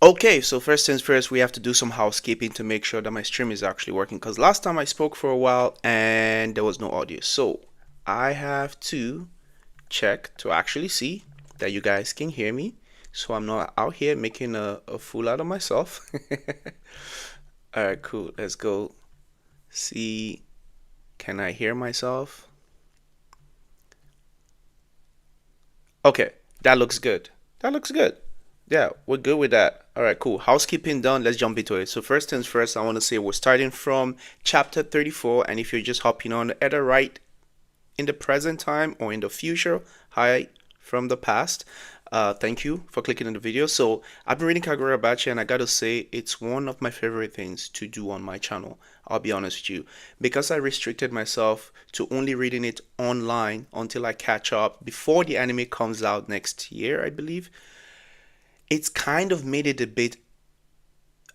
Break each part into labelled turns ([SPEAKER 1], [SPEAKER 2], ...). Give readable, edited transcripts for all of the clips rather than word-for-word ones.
[SPEAKER 1] Okay, so first things first, we have to do some housekeeping to make sure that my stream is actually working. Because last time I spoke for a while and there was no audio. So I have to check to actually see that you guys can hear me. So I'm not out here making a fool out of myself. All right, cool. Let's go see. Can I hear myself? Okay, that looks good. That looks good. Yeah, we're good with that. All right, cool. Housekeeping done. Let's jump into it. So first things first, I want to say we're starting from chapter 34, and if you're just hopping on, either right in the present time or in the future, hi from the past. Thank you for clicking on the video. So I've been reading Kagurabachi, and I gotta say it's one of my favorite things to do on my channel. I'll be honest with you, because I restricted myself to only reading it online until I catch up before the anime comes out next year, I believe. It's kind of made it a bit,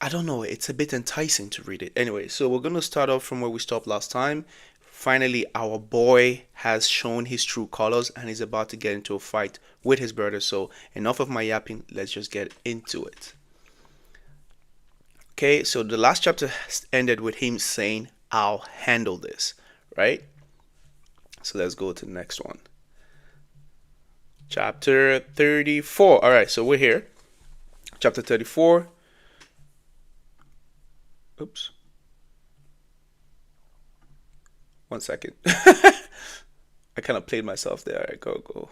[SPEAKER 1] I don't know, it's a bit enticing to read it. Anyway, so we're gonna start off from where we stopped last time. Finally, our boy has shown his true colors and he's about to get into a fight with his brother. So, enough of my yapping, let's just get into it. Okay, so the last chapter ended with him saying, I'll handle this, right? So, let's go to the next one. Chapter 34. All right, so we're here. Chapter 34. Oops. 1 second. I kind of played myself there. All right, go.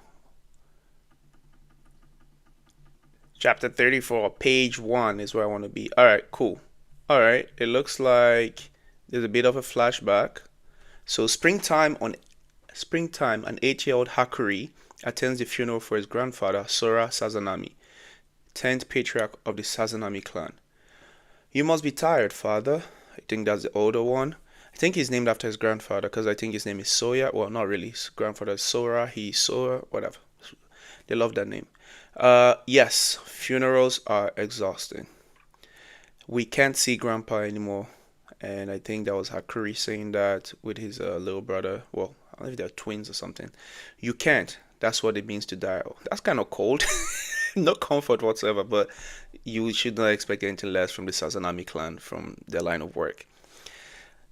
[SPEAKER 1] Chapter 34, page 1 is where I want to be. All right, cool. All right, it looks like there's a bit of a flashback. So springtime, an 8-year-old Hakuri attends the funeral for his grandfather, Sora Sazanami, 10th patriarch of the Sazanami clan. You must be tired, father. I think that's the older one. I think he's named after his grandfather because I think his name is Soya. Well, not really. His grandfather is Sora. He's Sora, whatever. They love that name. Yes, funerals are exhausting. We can't see Grandpa anymore, and I think that was Hakuri saying that with his little brother. Well, I don't know if they're twins or something. You can't. That's what it means to die. Oh, that's kind of cold. No comfort whatsoever, but you should not expect anything less from the Sazanami clan, from their line of work.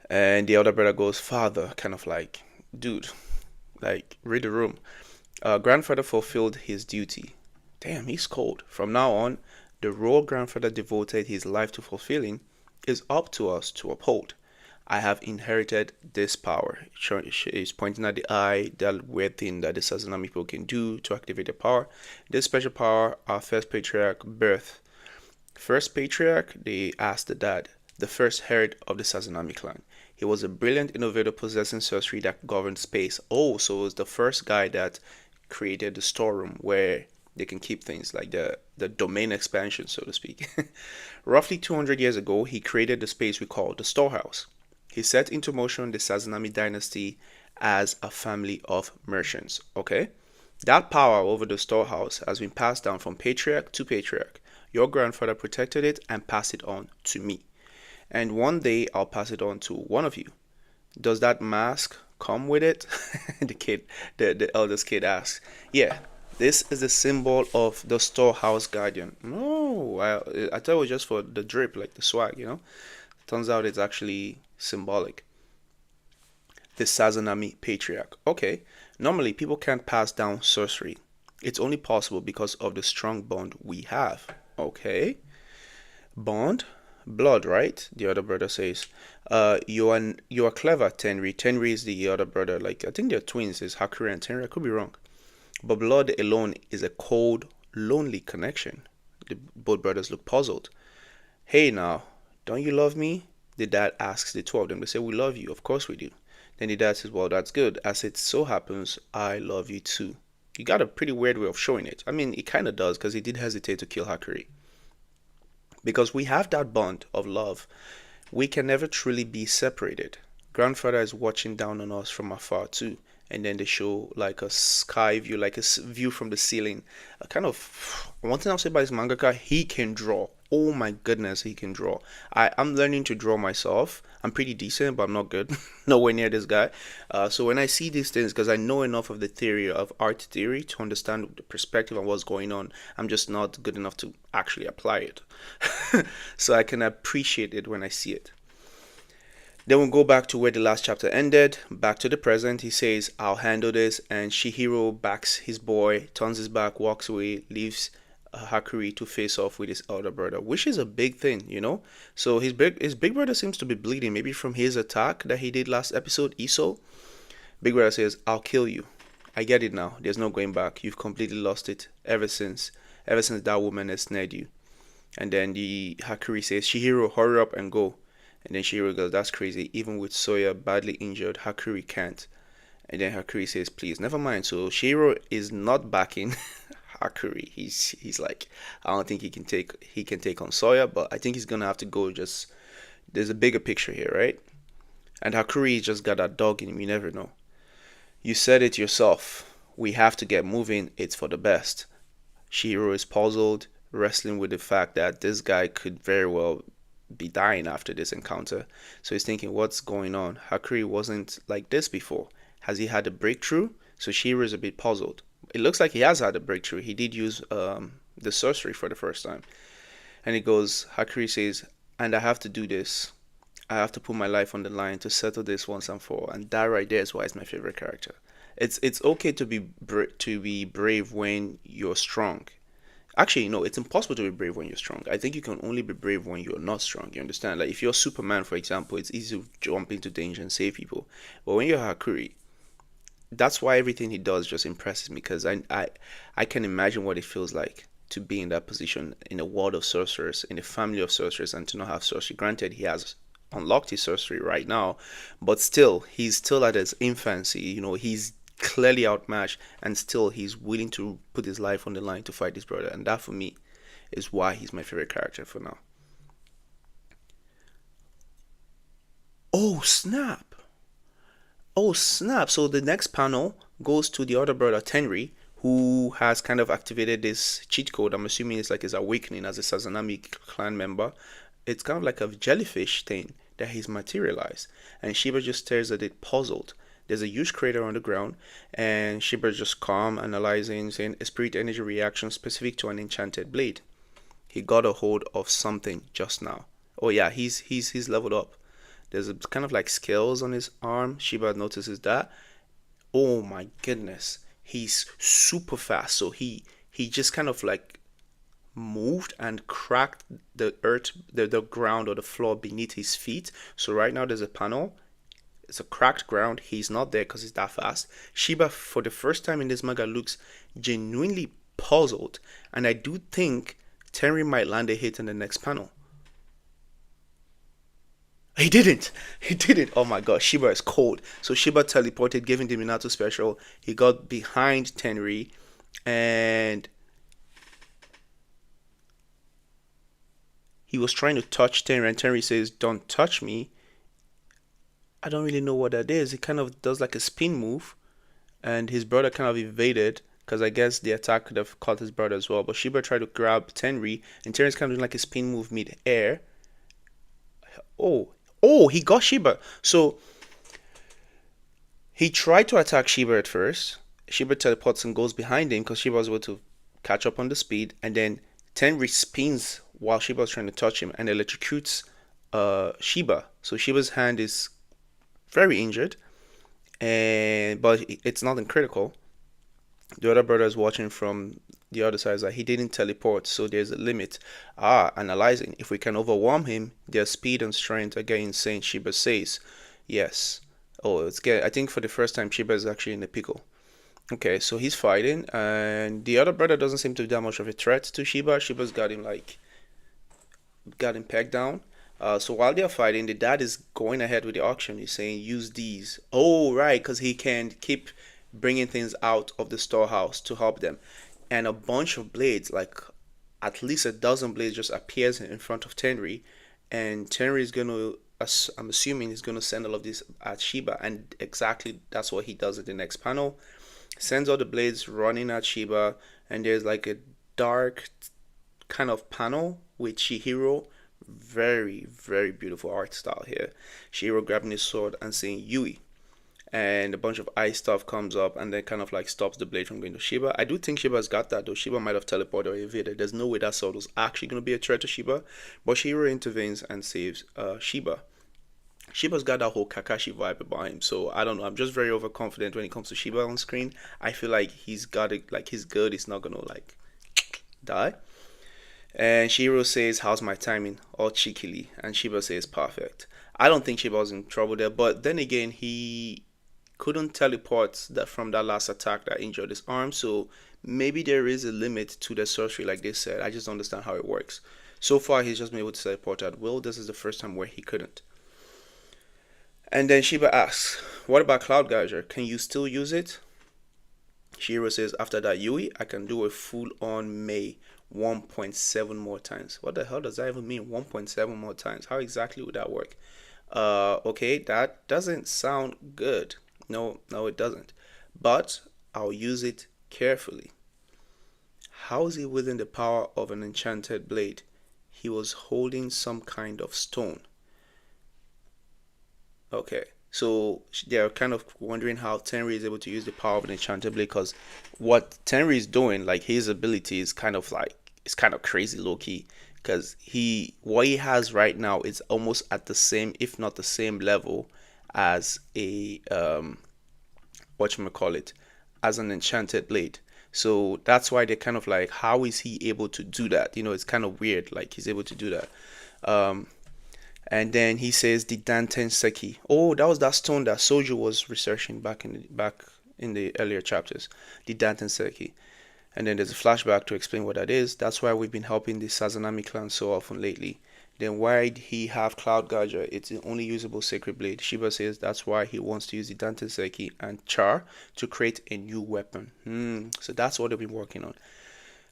[SPEAKER 1] And the elder brother goes, Father, kind of like, dude, like, read the room. Grandfather fulfilled his duty. Damn, he's cold. From now on, the role grandfather devoted his life to fulfilling is up to us to uphold. I have inherited this power. He's pointing at the eye, that weird thing that the Sazanami people can do to activate the power. This special power, our first patriarch birth. First patriarch, they asked the dad, the first head of the Sazanami clan. He was a brilliant innovator possessing sorcery that governed space. Oh, so it was the first guy that created the storeroom where they can keep things like the domain expansion, so to speak. Roughly 200 years ago, he created the space we call the storehouse. He set into motion the Sazanami dynasty as a family of merchants. Okay? That power over the storehouse has been passed down from patriarch to patriarch. Your grandfather protected it and passed it on to me. And one day I'll pass it on to one of you. Does that mask come with it? The eldest kid asks. Yeah, this is the symbol of the storehouse guardian. No, I thought it was just for the drip, like the swag. Turns out it's actually symbolic. The Sazanami patriarch. Okay, normally people can't pass down sorcery. It's only possible because of the strong bond we have. Okay, bond, blood, right? The other brother says. You are clever, Tenri. Tenri is the other brother. Like I think they're twins. Is Hakuri and Tenri? I could be wrong. But blood alone is a cold, lonely connection. Both brothers look puzzled. Hey now, don't you love me? The dad asks the two of them. They say, we love you. Of course we do. Then the dad says, well, that's good. As it so happens, I love you too. You got a pretty weird way of showing it. I mean, it kind of does because he did hesitate to kill Hakuri. Because we have that bond of love, we can never truly be separated. Grandfather is watching down on us from afar too. And then they show like a sky view, like a view from the ceiling. A kind of one thing I'll say about this mangaka, he can draw. oh my goodness, he can draw. I'm learning to draw myself. I'm pretty decent, but I'm not good. Nowhere near this guy. So when I see these things, because I know enough of the theory of art theory to understand the perspective and what's going on, I'm just not good enough to actually apply it. So I can appreciate it when I see it. Then we'll go back to where the last chapter ended, back to the present. He says, I'll handle this. And Shihiro backs his boy, turns his back, walks away, leaves Hakuri to face off with his elder brother, which is a big thing, you know? So his big brother seems to be bleeding, maybe from his attack that he did last episode, Iso. Big brother says, I'll kill you. I get it now. There's no going back. You've completely lost it ever since that woman has snared you. And then the Hakuri says, Shihiro, hurry up and go. And then Shihiro goes, that's crazy. Even with Soya badly injured, Hakuri can't. And then Hakuri says, please, never mind. So Shihiro is not backing Hakuri. He's like, I don't think he can take on Soya, but I think he's gonna have to go. Just there's a bigger picture here, right? And Hakuri just got that dog in him. You never know. You said it yourself. We have to get moving. It's for the best. Shihiro is puzzled, wrestling with the fact that this guy could very well be dying after this encounter. So he's thinking, what's going on? Hakuri wasn't like this before. Has he had a breakthrough? So Shihiro is a bit puzzled. It looks like he has had a breakthrough. He did use the sorcery for the first time. And he goes, Hakuri says, and I have to do this. I have to put my life on the line to settle this once and for all. And that right there is why it's my favorite character. It's okay to be brave when you're strong. Actually, no, it's impossible to be brave when you're strong. I think you can only be brave when you're not strong. You understand? Like if you're Superman, for example, it's easy to jump into danger and save people. But when you're Hakuri, that's why everything he does just impresses me because I can imagine what it feels like to be in that position in a world of sorcerers, in a family of sorcerers, and to not have sorcery. Granted, he has unlocked his sorcery right now, but still, he's still at his infancy. He's clearly outmatched, and still he's willing to put his life on the line to fight his brother. And that, for me, is why he's my favorite character for now. Oh, snap! Oh, snap! So the next panel goes to the other brother, Tenri, who has kind of activated this cheat code. I'm assuming it's like his awakening as a Sazanami clan member. It's kind of like a jellyfish thing that he's materialized. And Shiba just stares at it puzzled. There's a huge crater on the ground, and Shiba just calm, analyzing, saying a spirit energy reaction specific to an enchanted blade. He got a hold of something just now. Oh yeah, he's leveled up. There's a kind of like scales on his arm. Shiba notices that. Oh my goodness, he's super fast. So he just kind of like moved and cracked the earth, the ground or the floor beneath his feet. So right now there's a panel. It's a cracked ground. He's not there because he's that fast. Shiba, for the first time in this manga, looks genuinely puzzled, and I do think Terry might land a hit in the next panel. He didn't. He didn't. Oh my god, Shiba is cold. So Shiba teleported, giving the Minato special. He got behind Tenri, and he was trying to touch Tenri, and Tenri says, "Don't touch me." I don't really know what that is. He kind of does like a spin move, and his brother kind of evaded because I guess the attack could have caught his brother as well. But Shiba tried to grab Tenri, and Tenri's kind of doing like a spin move mid-air. Oh, he got Shiba. So he tried to attack Shiba at first. Shiba teleports and goes behind him because Shiba was able to catch up on the speed, and then Tenri spins while Shiba was trying to touch him and electrocutes Shiba. So Shiba's hand is very injured, but it's nothing critical. The other brother is watching from the other side. Is like he didn't teleport, so there's a limit. Analyzing. If we can overwhelm him, their speed and strength are getting insane. Shiba says, "Yes." Oh, it's get. I think for the first time, Shiba is actually in a pickle. Okay, so he's fighting, and the other brother doesn't seem to be that much of a threat to Shiba. Shiba's got him pegged down. So while they're fighting, the dad is going ahead with the auction. He's saying, use these. Oh, right, because he can keep bringing things out of the storehouse to help them. And a bunch of blades, like at least a dozen blades, just appears in front of Tenri. And Tenri is going to, I'm assuming, he's going to send all of this at Shiba. And exactly that's what he does in the next panel. Sends all the blades running at Shiba. And there's like a dark kind of panel with Chihiro. Very, very beautiful art style here. Chihiro grabbing his sword and saying Yui, and a bunch of ice stuff comes up and then kind of like stops the blade from going to Shiba. I do think Shiba's got that though. Shiba might have teleported or evaded. There's no way that sword was actually going to be a threat to Shiba, but Shihiro intervenes and saves Shiba. Shiba's got that whole Kakashi vibe about him, so I don't know. I'm just very overconfident when it comes to Shiba on screen. I feel like he's got it, like he's good. He's not gonna like die. And Shihiro says, "How's my timing?" all cheekily, and Shiba says, "Perfect." I don't think Shiba was in trouble there, but then again, he couldn't teleport that from that last attack that injured his arm, so maybe there is a limit to the sorcery, like they said. I just don't understand how it works. So far, he's just been able to teleport at will. This is the first time where he couldn't. And then Shiba asks, "What about Cloud Geyser? Can you still use it?" Shiro says, "After that Yui, I can do a full on May 1.7 more times." What the hell does that even mean? 1.7 more times? How exactly would that work? Okay, that doesn't sound good. No, no, it doesn't. But I'll use it carefully. How is he within the power of an enchanted blade? He was holding some kind of stone. Okay, so they're kind of wondering how Tenri is able to use the power of an enchanted blade, because what Tenri is doing, like his ability is kind of like, it's kind of crazy low key, because what he has right now is almost at the same, if not the same level as a whatchamacallit, as an enchanted blade. So that's why they're kind of like, how is he able to do that? It's kind of weird, like he's able to do that. Um, and then he says the Danten Seki. Oh, that was that stone that Soju was researching back in the earlier chapters. The Danten Seki. And then there's a flashback to explain what that is. That's why we've been helping the Sazanami clan so often lately. Then why did he have Cloud Gaja? It's the only usable sacred blade. Shiba says that's why he wants to use the Danten Seki and Char to create a new weapon. So that's what they've been working on.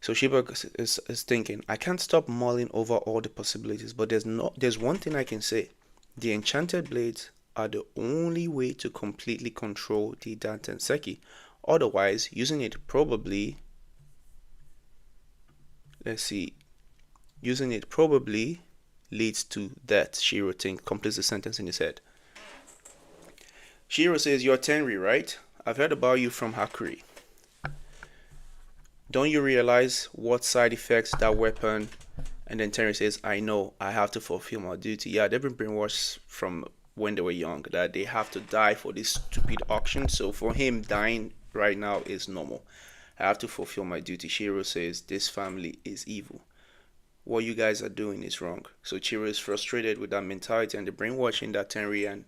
[SPEAKER 1] So Shiba is thinking, I can't stop mulling over all the possibilities, but there's one thing I can say. The enchanted blades are the only way to completely control the Danten Seki. Otherwise, using it probably, let's see, using it probably leads to death. Shiro completes the sentence in his head. Shiro says, "You're Tenri, right? I've heard about you from Hakuri. Don't you realize what side effects that weapon?" And then Terry says, "I know, I have to fulfill my duty." Yeah, they've been brainwashed from when they were young that they have to die for this stupid auction. So for him, dying right now is normal. "I have to fulfill my duty." Shiro says, "This family is evil. What you guys are doing is wrong." So Chiro is frustrated with that mentality and the brainwashing that Tenri and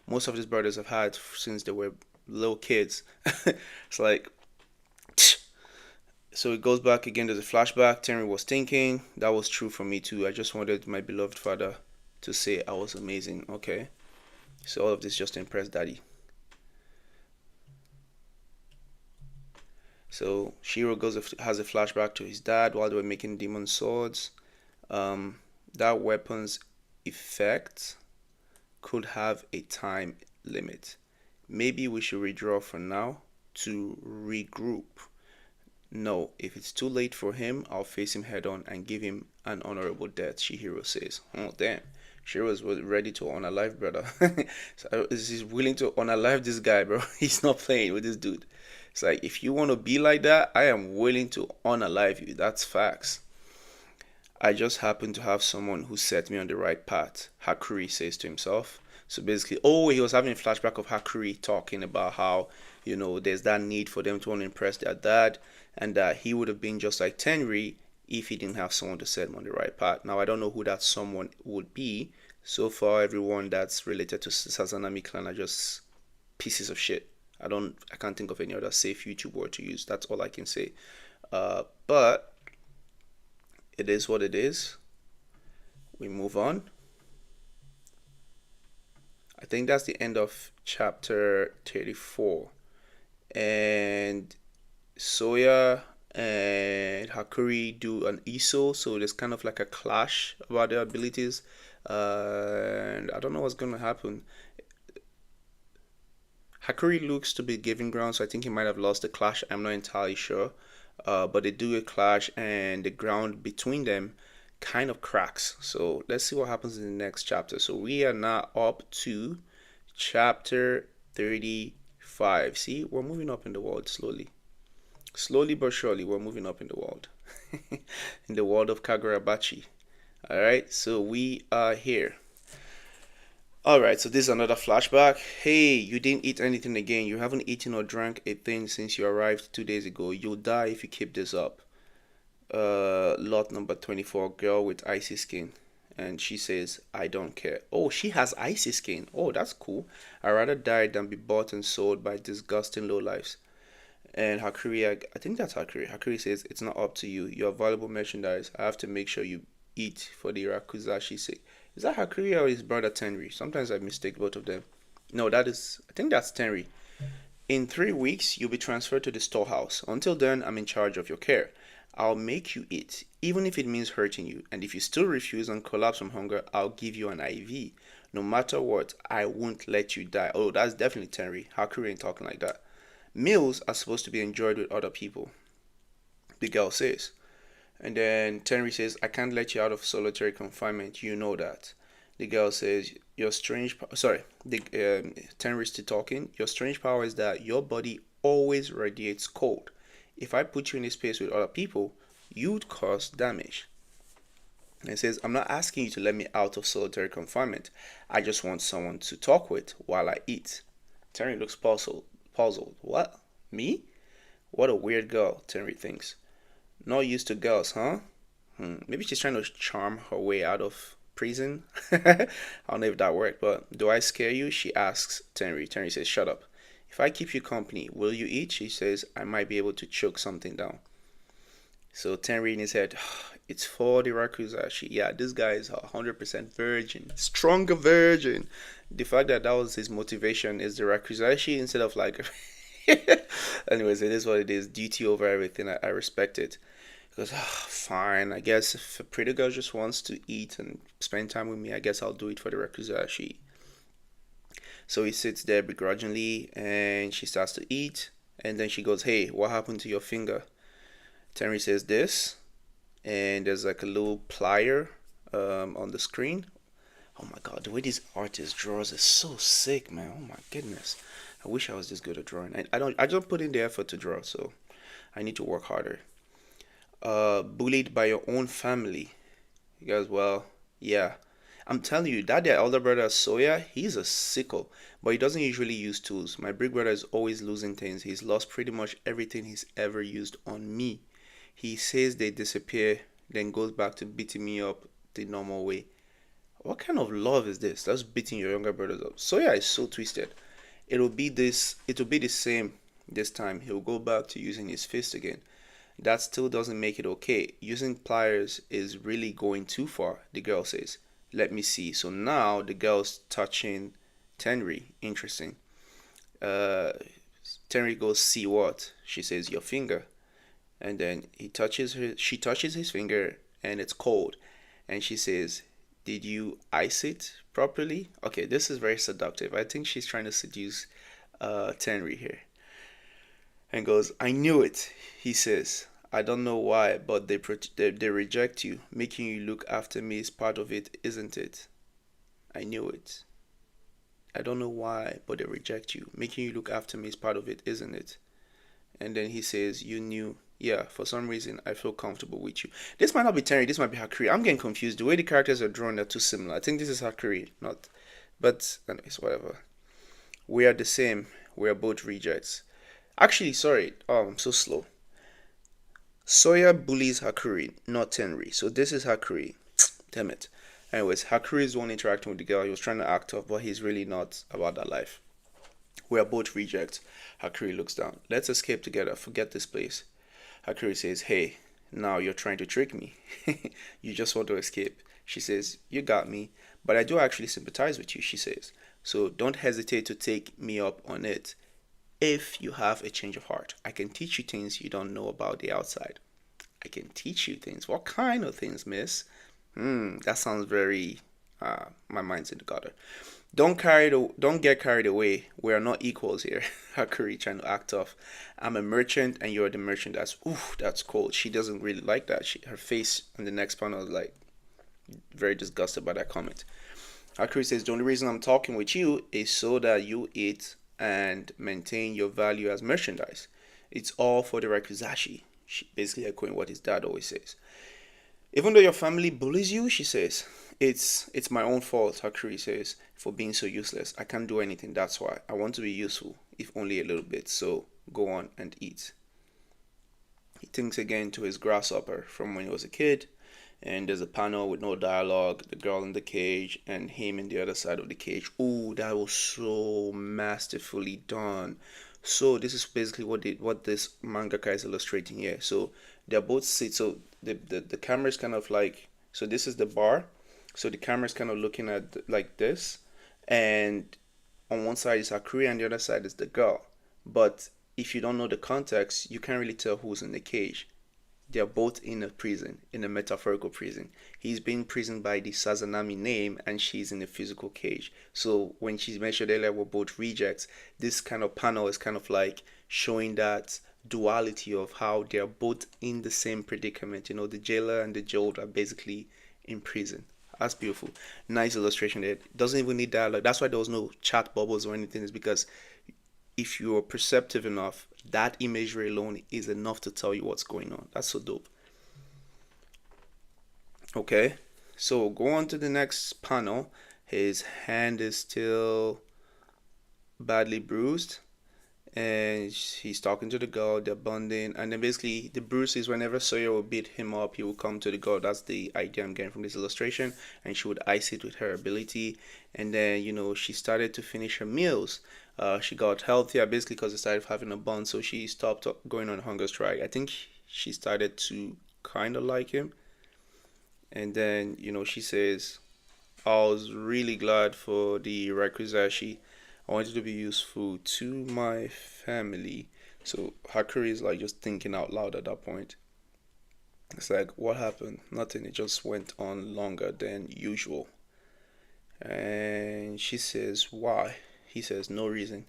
[SPEAKER 1] most of his brothers have had since they were little kids. It's like, so it goes back again. There's a flashback. Tenry was thinking, that was true for me too. I just wanted my beloved father to say I was amazing. Okay. So all of this just to impress daddy. So Shiro has a flashback to his dad while they were making demon swords. That weapon's effect could have a time limit. Maybe we should redraw for now to regroup. No, if it's too late for him, I'll face him head on and give him an honorable death, Shihiro says. Oh, damn. Shihiro's ready to unalive, brother. So he's willing to unalive this guy, bro. He's not playing with this dude. It's like, if you want to be like that, I am willing to unalive you. That's facts. I just happen to have someone who set me on the right path, Hakuri says to himself. So basically, oh, he was having a flashback of Hakuri talking about how, there's that need for them to want to impress their dad, and that he would have been just like Tenri if he didn't have someone to set him on the right path. Now, I don't know who that someone would be. So far, everyone that's related to Sazanami clan are just pieces of shit. I can't think of any other safe YouTube word to use. That's all I can say. But it is what it is. We move on. I think that's the end of chapter 34. And Soya and Hakuri do an ISO, so there's kind of like a clash about their abilities. And I don't know what's going to happen. Hakuri looks to be giving ground, so I think he might have lost the clash. I'm not entirely sure. but they do a clash and the ground between them kind of cracks. So let's see what happens in the next chapter. So we are now up to chapter 35. See, we're moving up in the world slowly. Slowly but surely, we're moving up in the world. In the world of Kagurabachi. Alright, so we are here. Alright, so this is another flashback. Hey, you didn't eat anything again. You haven't eaten or drank a thing since you arrived 2 days ago. You'll die if you keep this up. Lot number 24, girl with icy skin. And she says, I don't care. Oh, she has icy skin. Oh, that's cool. I'd rather die than be bought and sold by disgusting lowlifes. And Hakuri, I think that's Hakuri. Hakuri says, it's not up to you. You're valuable merchandise. I have to make sure you eat for the Rakuzashi sake. Is that Hakuri or his brother Tenri? Sometimes I mistake both of them. No, I think that's Tenri. In 3 weeks, you'll be transferred to the storehouse. Until then, I'm in charge of your care. I'll make you eat, even if it means hurting you. And if you still refuse and collapse from hunger, I'll give you an IV. No matter what, I won't let you die. Oh, that's definitely Tenri. Hakuri ain't talking like that. Meals are supposed to be enjoyed with other people, the girl says. And then Tenri says, I can't let you out of solitary confinement. You know that. The girl says, your strange, sorry, Tenri's still talking. Your strange power is that your body always radiates cold. If I put you in a space with other people, you'd cause damage. And it says, I'm not asking you to let me out of solitary confinement. I just want someone to talk with while I eat. Tenri looks puzzled. Puzzled. What? Me? What a weird girl, Tenri thinks. Not used to girls, huh? Maybe she's trying to charm her way out of prison. I don't know if that worked, but do I scare you? She asks Tenri. Tenri says, shut up. If I keep you company, will you eat? She says, I might be able to choke something down. So Tenri in his head, it's for the Rakuzashi. Yeah, this guy is 100% virgin. Stronger virgin. The fact that that was his motivation is the Rakuzashi instead of like... Anyways, it is what it is. Duty over everything. I respect it. Because, fine, I guess if a pretty girl just wants to eat and spend time with me, I guess I'll do it for the Rakuzashi. So he sits there begrudgingly and she starts to eat. And then she goes, hey, what happened to your finger? Tenri says this. And there's like a little plier on the screen. Oh my god, the way this artist draws is so sick, man. Oh my goodness. I wish I was this good at drawing. I don't put in the effort to draw, so I need to work harder. Bullied by your own family. You guys, well, yeah. I'm telling you, that their elder brother Soya, he's a sickle, but he doesn't usually use tools. My big brother is always losing things. He's lost pretty much everything he's ever used on me. He says they disappear, then goes back to beating me up the normal way. What kind of love is this? That's beating your younger brothers up. Soya is so twisted. It'll be the same this time. He'll go back to using his fist again. That still doesn't make it okay. Using pliers is really going too far, the girl says. Let me see. So now the girl's touching Tenri. Interesting. Uh, Tenri goes, see what? She says, your finger. And then she touches his finger and it's cold. And she says, did you ice it properly? Okay, this is very seductive. I think she's trying to seduce Tenri here. And goes, I knew it, he says. I don't know why, but they reject you. Making you look after me is part of it, isn't it? I knew it. I don't know why, but they reject you. Making you look after me is part of it, isn't it? And then he says, you knew. Yeah, for some reason, I feel comfortable with you. This might not be Tenri, this might be Hakuri. I'm getting confused. The way the characters are drawn, they're too similar. I think this is Hakuri, not... But, anyways, whatever. We are the same. We are both rejects. Actually, sorry. Oh, I'm so slow. Soya bullies Hakuri, not Tenri. So this is Hakuri. Damn it. Anyways, Hakuri is the one interacting with the girl. He was trying to act tough, but he's really not about that life. We are both rejects. Hakuri looks down. Let's escape together. Forget this place. Hakuri says, hey, now you're trying to trick me. You just want to escape. She says, you got me. But I do actually sympathize with you, she says. So don't hesitate to take me up on it. If you have a change of heart, I can teach you things you don't know about the outside. I can teach you things. What kind of things, miss? That sounds very... my mind's in the gutter. Don't get carried away. We are not equals here. Hakuri trying to act off. I'm a merchant and you're the merchant. That's cold. She doesn't really like that. Her face on the next panel is like very disgusted by that comment. Hakuri says the only reason I'm talking with you is so that you eat and maintain your value as merchandise. It's all for the Rakuzashi. She basically echoing what his dad always says. Even though your family bullies you, she says, it's my own fault, Hakuri says, for being so useless. I can't do anything, that's why. I want to be useful, if only a little bit, so go on and eat. He thinks again to his grasshopper from when he was a kid, and there's a panel with no dialogue, the girl in the cage, and him in the other side of the cage. Ooh, that was so masterfully done. So this is basically what this mangaka is illustrating here. So they're both sit. So the camera is kind of like, so this is the bar. So the camera is kind of looking at like this, and on one side is Hakuri and the other side is the girl. But if you don't know the context, you can't really tell who's in the cage. They're both in a prison, in a metaphorical prison. He's being imprisoned by the Sazanami name, and she's in a physical cage. So when she's mentioned earlier, we're both rejects. This kind of panel is kind of like showing that duality of how they're both in the same predicament. You know, the jailer and the jailed are basically in prison. That's beautiful. Nice illustration there. Doesn't even need dialogue. That's why there was no chat bubbles or anything. Is because if you're perceptive enough, that imagery alone is enough to tell you what's going on. That's so dope. Okay, so go on to the next panel. His hand is still badly bruised, and he's talking to the girl. They're bonding, and then basically the bruises. Whenever Sawyer will beat him up, he will come to the girl. That's the idea I'm getting from this illustration, and she would ice it with her ability. And then she started to finish her meals. She got healthier basically because they started having a bond, so she stopped going on hunger strike. I think she started to kind of like him, and then she says, "I was really glad for the Rakuzashi. I wanted to be useful to my family." So Hakuri is like just thinking out loud at that point. It's like, what happened? Nothing. It just went on longer than usual. And she says, why? He says, no reason.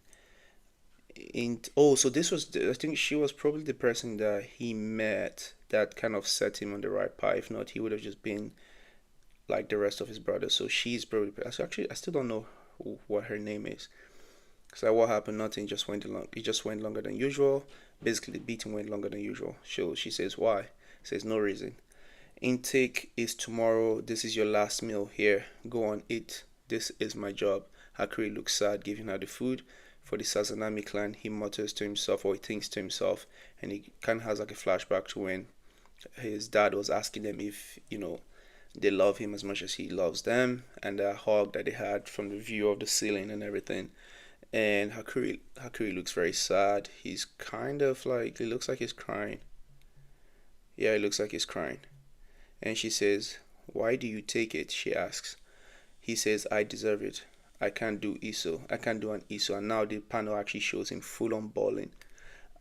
[SPEAKER 1] So this was, I think she was probably the person that he met that kind of set him on the right path. If not, he would have just been like the rest of his brothers. So she's probably, actually, I still don't know what her name is. So what happened? Nothing. Just went along. It just went longer than usual. Basically, the beating went longer than usual. So she says why? Says no reason. Intake is tomorrow. This is your last meal here. Go on, eat. This is my job. Hakuri looks sad, giving her the food. For the Sazanami clan, he mutters to himself, or he thinks to himself, and he kind of has like a flashback to when his dad was asking them if they love him as much as he loves them, and the hug that they had from the view of the ceiling and everything. And Hakuri looks very sad. He's kind of like, it looks like he's crying. Yeah, it looks like he's crying. And she says, why do you take it? She asks. He says, I deserve it. I can't do ISO. I can't do an ISO. And now the panel actually shows him full on bawling.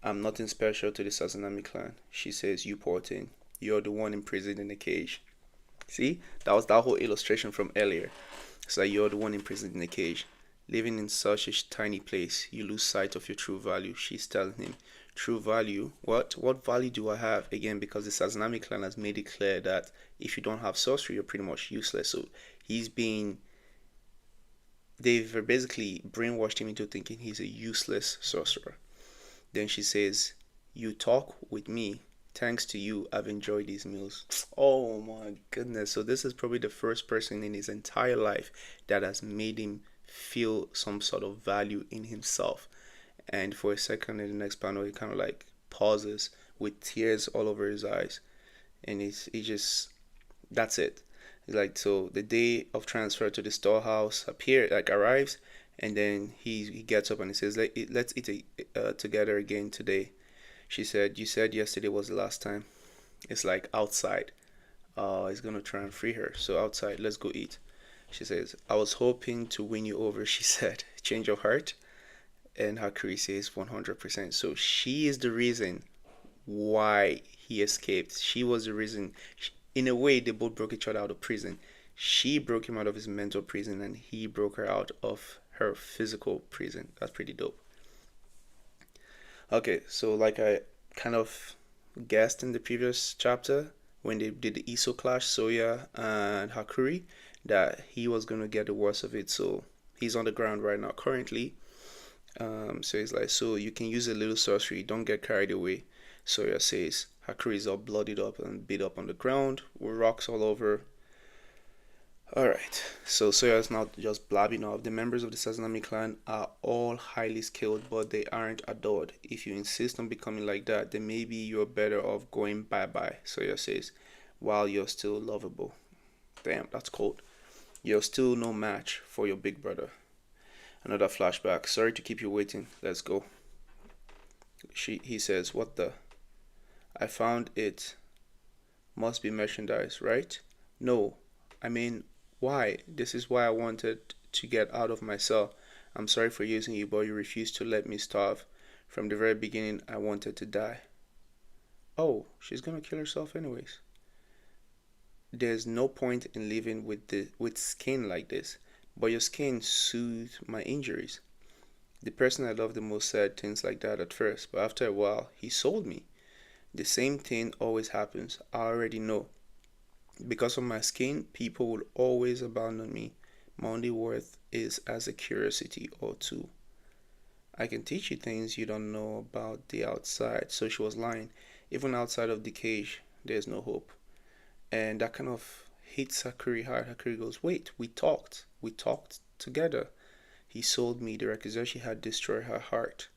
[SPEAKER 1] I'm nothing special to the Sazanami clan. She says, you poor thing. You're the one imprisoned in the cage. See? That was that whole illustration from earlier. It's like you're the one imprisoned in the cage. Living in such a tiny place, you lose sight of your true value. She's telling him, true value? What value do I have? Again, because the Sazanami clan has made it clear that if you don't have sorcery, you're pretty much useless. So he's being, they've basically brainwashed him into thinking he's a useless sorcerer. Then she says, you talk with me. Thanks to you, I've enjoyed these meals. Oh my goodness. So this is probably the first person in his entire life that has made him feel some sort of value in himself. And for a second in the next panel, he kind of like pauses with tears all over his eyes, and he just, that's it. It's like, so the day of transfer to the storehouse arrives, and then he gets up and he says, let's eat together again today. She said, you said yesterday was the last time. It's like outside. He's gonna try and free her. So outside, let's go eat. She says, I was hoping to win you over, she said. Change of heart? And Hakuri says 100%. So she is the reason why he escaped. She was the reason. In a way, they both broke each other out of prison. She broke him out of his mental prison and he broke her out of her physical prison. That's pretty dope. Okay, so like I kind of guessed in the previous chapter when they did the Iso clash, Soya and Hakuri, that he was gonna get the worst of it. So he's on the ground right now currently. So he's like, so you can use a little sorcery, don't get carried away. Soya says Hakuri is all bloodied up and beat up on the ground with rocks all over. Alright, so Soya is not just blabbing off. The members of the Sazanami clan are all highly skilled, but they aren't adored. If you insist on becoming like that, then maybe you're better off going bye bye, Soya says, while you're still lovable. Damn, that's cold. You're still no match for your big brother. Another flashback. Sorry to keep you waiting. Let's go. He says, what the? I found it. Must be merchandise, right? No, I mean, why? This is why I wanted to get out of my cell. I'm sorry for using you, but you refused to let me starve. From the very beginning, I wanted to die. Oh, she's gonna kill herself anyways. There's no point in living with skin like this, but your skin soothed my injuries. The person I loved the most said things like that at first, but after a while, he sold me. The same thing always happens. I already know. Because of my skin, people will always abandon me. My only worth is as a curiosity or two. I can teach you things you don't know about the outside. So she was lying. Even outside of the cage, there's no hope. And that kind of hits Hakuri hard. Hakuri goes, wait, we talked. We talked together. He sold me. The accusation had destroyed her heart.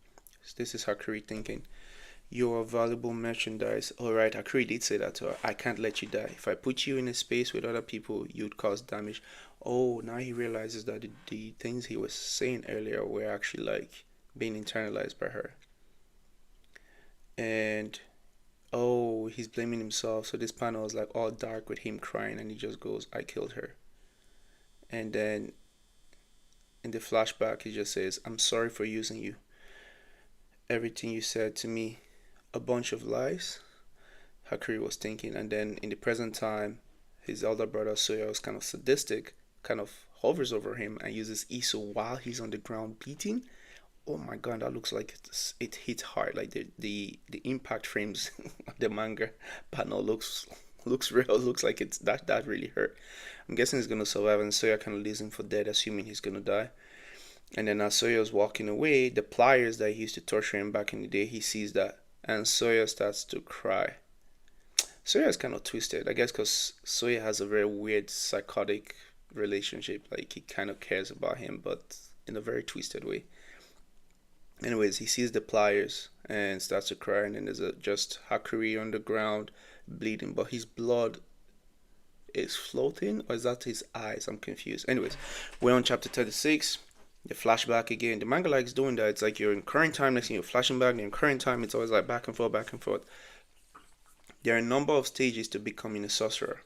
[SPEAKER 1] This is Hakuri thinking. You're valuable merchandise. Alright, Hakuri did say that to her. I can't let you die. If I put you in a space with other people, you'd cause damage. Oh, now he realizes that the things he was saying earlier were actually like being internalized by her. And oh, he's blaming himself. So this panel is like all dark with him crying, and he just goes, I killed her. And then in the flashback, he just says, I'm sorry for using you. Everything you said to me, a bunch of lies, Hakuri was thinking. And then in the present time, his elder brother Soya was kind of sadistic, kind of hovers over him and uses Iso while he's on the ground beating. Oh my god, that looks like it hit hard. Like the impact frames the manga panel looks real. Looks like it's that really hurt. I'm guessing he's gonna survive, and Soya kind of leaves him for dead, assuming he's gonna die. And then as Soya was walking away, the pliers that he used to torture him back in the day, he sees that, and Soya starts to cry. Soya is kind of twisted, I guess, because Soya has a very weird psychotic relationship. Like he kind of cares about him, but in a very twisted way. Anyways, he sees the pliers and starts to cry, and then there's just Hakuri on the ground bleeding, but his blood is floating, or is that his eyes? I'm confused. Anyways, we're on chapter 36. The flashback again. The manga likes doing that. It's like you're in current time, next thing you're flashing back, and in current time, it's always like back and forth, back and forth. There are a number of stages to becoming a sorcerer.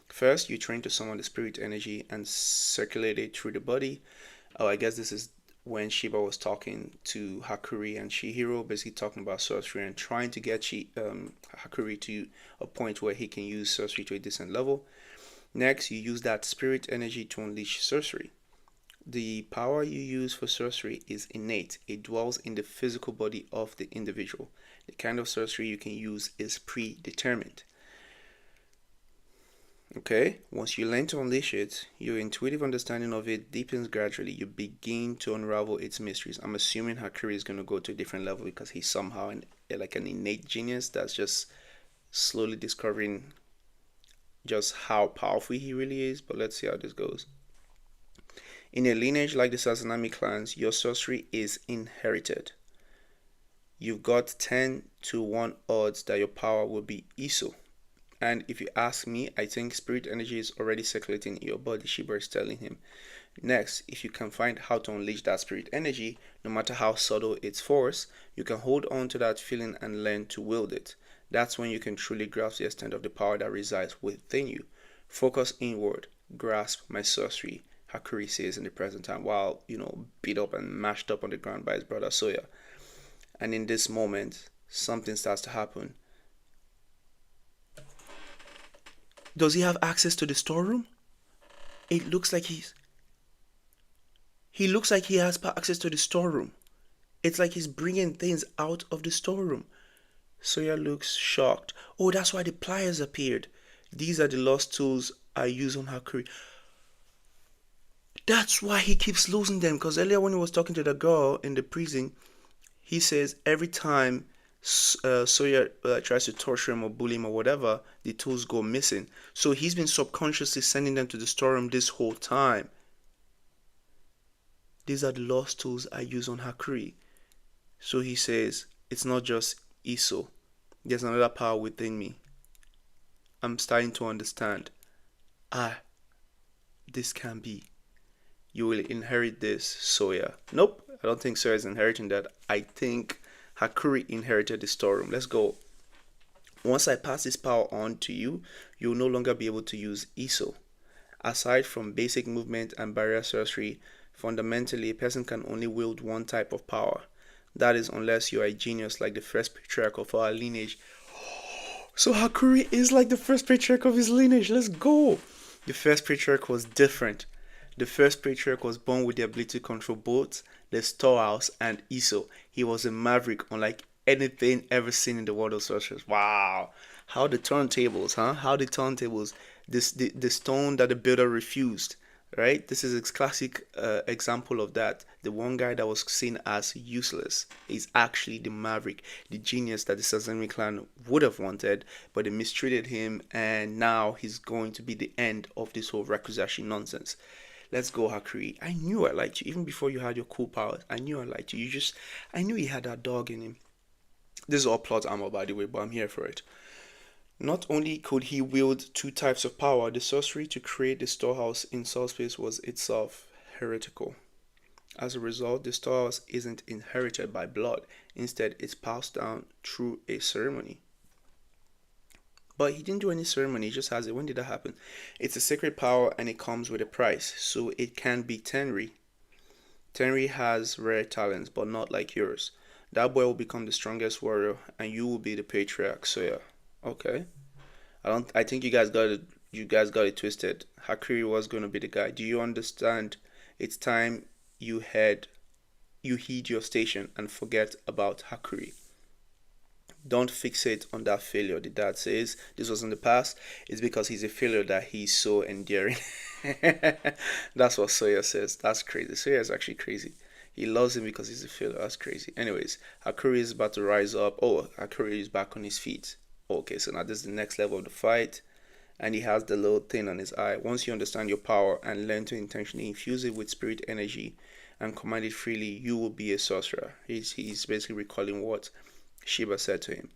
[SPEAKER 1] First, you train to summon the spirit energy and circulate it through the body. Oh, I guess this is when Shiba was talking to Hakuri and Shihiro, basically talking about sorcery and trying to get Hakuri to a point where he can use sorcery to a decent level. Next, you use that spirit energy to unleash sorcery. The power you use for sorcery is innate. It dwells in the physical body of the individual. The kind of sorcery you can use is predetermined. Okay, once you learn to unleash it, your intuitive understanding of it deepens gradually. You begin to unravel its mysteries. I'm assuming Hakuri is going to go to a different level because he's somehow like an innate genius that's just slowly discovering just how powerful he really is. But let's see how this goes. In a lineage like the Sazanami clans, your sorcery is inherited. You've got 10 to 1 odds that your power will be Iso. And if you ask me, I think spirit energy is already circulating in your body, Shiba is telling him. Next, if you can find how to unleash that spirit energy, no matter how subtle its force, you can hold on to that feeling and learn to wield it. That's when you can truly grasp the extent of the power that resides within you. Focus inward, grasp my sorcery, Hakuri says in the present time, while, beat up and mashed up on the ground by his brother Soya. And in this moment, something starts to happen. Does he have access to the storeroom? It looks like he looks like he has access to the storeroom. It's like he's bringing things out of the storeroom. Soya looks shocked. Oh, that's why the pliers appeared. These are the lost tools I use on Hakuri. That's why he keeps losing them. Because earlier when he was talking to the girl in the prison, he says every time Sawyer tries to torture him or bully him or whatever, the tools go missing. So he's been subconsciously sending them to the storeroom this whole time. These are the lost tools I use on Hakuri. So he says, it's not just Iso. There's another power within me. I'm starting to understand. Ah, this can be. You will inherit this, Soya. Nope, I don't think Soya is inheriting that. I think Hakuri inherited the storeroom. Let's go. Once I pass this power on to you, you will no longer be able to use Iso. Aside from basic movement and barrier sorcery, fundamentally a person can only wield one type of power. That is unless you are a genius like the first patriarch of our lineage. So Hakuri is like the first patriarch of his lineage. Let's go. The first patriarch was different. The first patriarch was born with the ability to control boats, the storehouse, and Iso. He was a maverick, unlike anything ever seen in the world of sorcerers. Wow. How the turntables, huh? How the turntables. The stone that the builder refused, right? This is a classic example of that. The one guy that was seen as useless is actually the maverick, the genius that the Sasami clan would have wanted, but they mistreated him, and now he's going to be the end of this whole Rakuzashi nonsense. Let's go, Hakuri. I knew I liked you even before you had your cool powers. I knew I liked you. I knew he had that dog in him. This is all plot armor, by the way, but I'm here for it. Not only could he wield two types of power, the sorcery to create the storehouse in Space was itself heretical. As a result, the storehouse isn't inherited by blood. Instead, it's passed down through a ceremony. But he didn't do any ceremony, he just has it. When did that happen? It's a sacred power and it comes with a price, so it can be Tenri. Tenri has rare talents, but not like yours. That boy will become the strongest warrior, and you will be the patriarch. So yeah, okay. I think you guys got it. You guys got it twisted. Hakuri was gonna be the guy. Do you understand? It's time you heed your station and forget about Hakuri. Don't fixate on that failure. The dad says this was in the past. It's because he's a failure that he's so endearing. That's what Sawyer says. That's crazy. Sawyer is actually crazy. He loves him because he's a failure. That's crazy. Anyways, Hakuri is about to rise up. Oh, Hakuri is back on his feet. Okay, so now this is the next level of the fight. And he has the little thing on his eye. Once you understand your power and learn to intentionally infuse it with spirit energy and command it freely, you will be a sorcerer. He's basically recalling what Shiba said to him.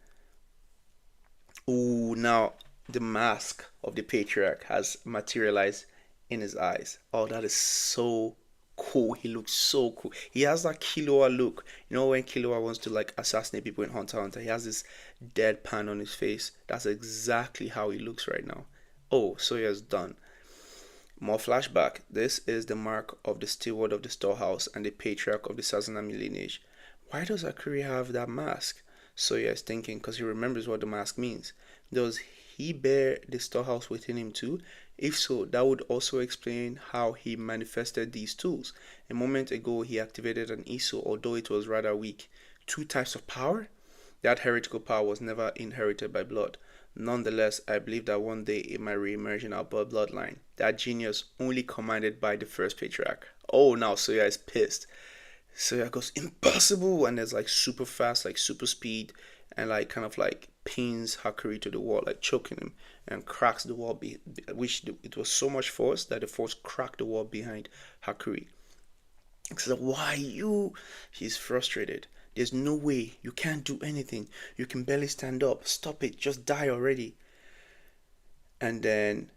[SPEAKER 1] Ooh, now the mask of the patriarch has materialized in his eyes. Oh, that is so cool. He looks so cool. He has that Killua look. You know when Killua wants to like assassinate people in Hunter x Hunter, he has this deadpan on his face. That's exactly how he looks right now. Oh, so he has done. More flashback. This is the mark of the steward of the storehouse and the patriarch of the Sazanami lineage. Why does Akiri have that mask? Soya is thinking because he remembers what the mask means. Does he bear the storehouse within him too? If so, that would also explain how he manifested these tools. A moment ago, he activated an Iso, although it was rather weak. Two types of power? That heretical power was never inherited by blood. Nonetheless, I believe that one day it might re-emerge in our bloodline. That genius only commanded by the first patriarch. Oh, now Soya is pissed. Soya goes impossible, and there's like super fast, like super speed, and like kind of like pins Hakuri to the wall, like choking him, and cracks the wall. Which it was so much force that the force cracked the wall behind Hakuri. So why you? He's frustrated. There's no way. You can't do anything. You can barely stand up. Stop it. Just die already. And then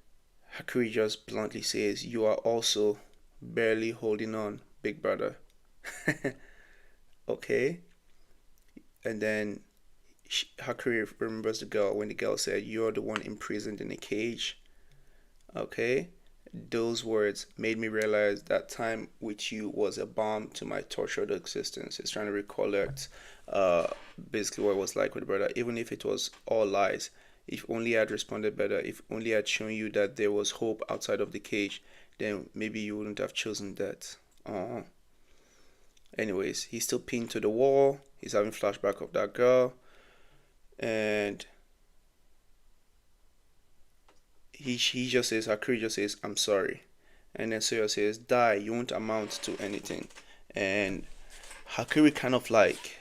[SPEAKER 1] Hakuri just bluntly says, you are also barely holding on, big brother. Okay. And then Hakuri remembers the girl when the girl said, you're the one imprisoned in a cage. Okay. Those words made me realize that time with you was a balm to my tortured existence. He's trying to recollect basically what it was like with the brother, even if it was all lies. If only I had responded better, if only I had shown you that there was hope outside of the cage. then maybe you wouldn't have chosen that. Anyways, he's still pinned to the wall. He's having flashback of that girl, and he just says, Hakuri just says, "I'm sorry," and then Soya says, "Die, you won't amount to anything." And Hakuri kind of like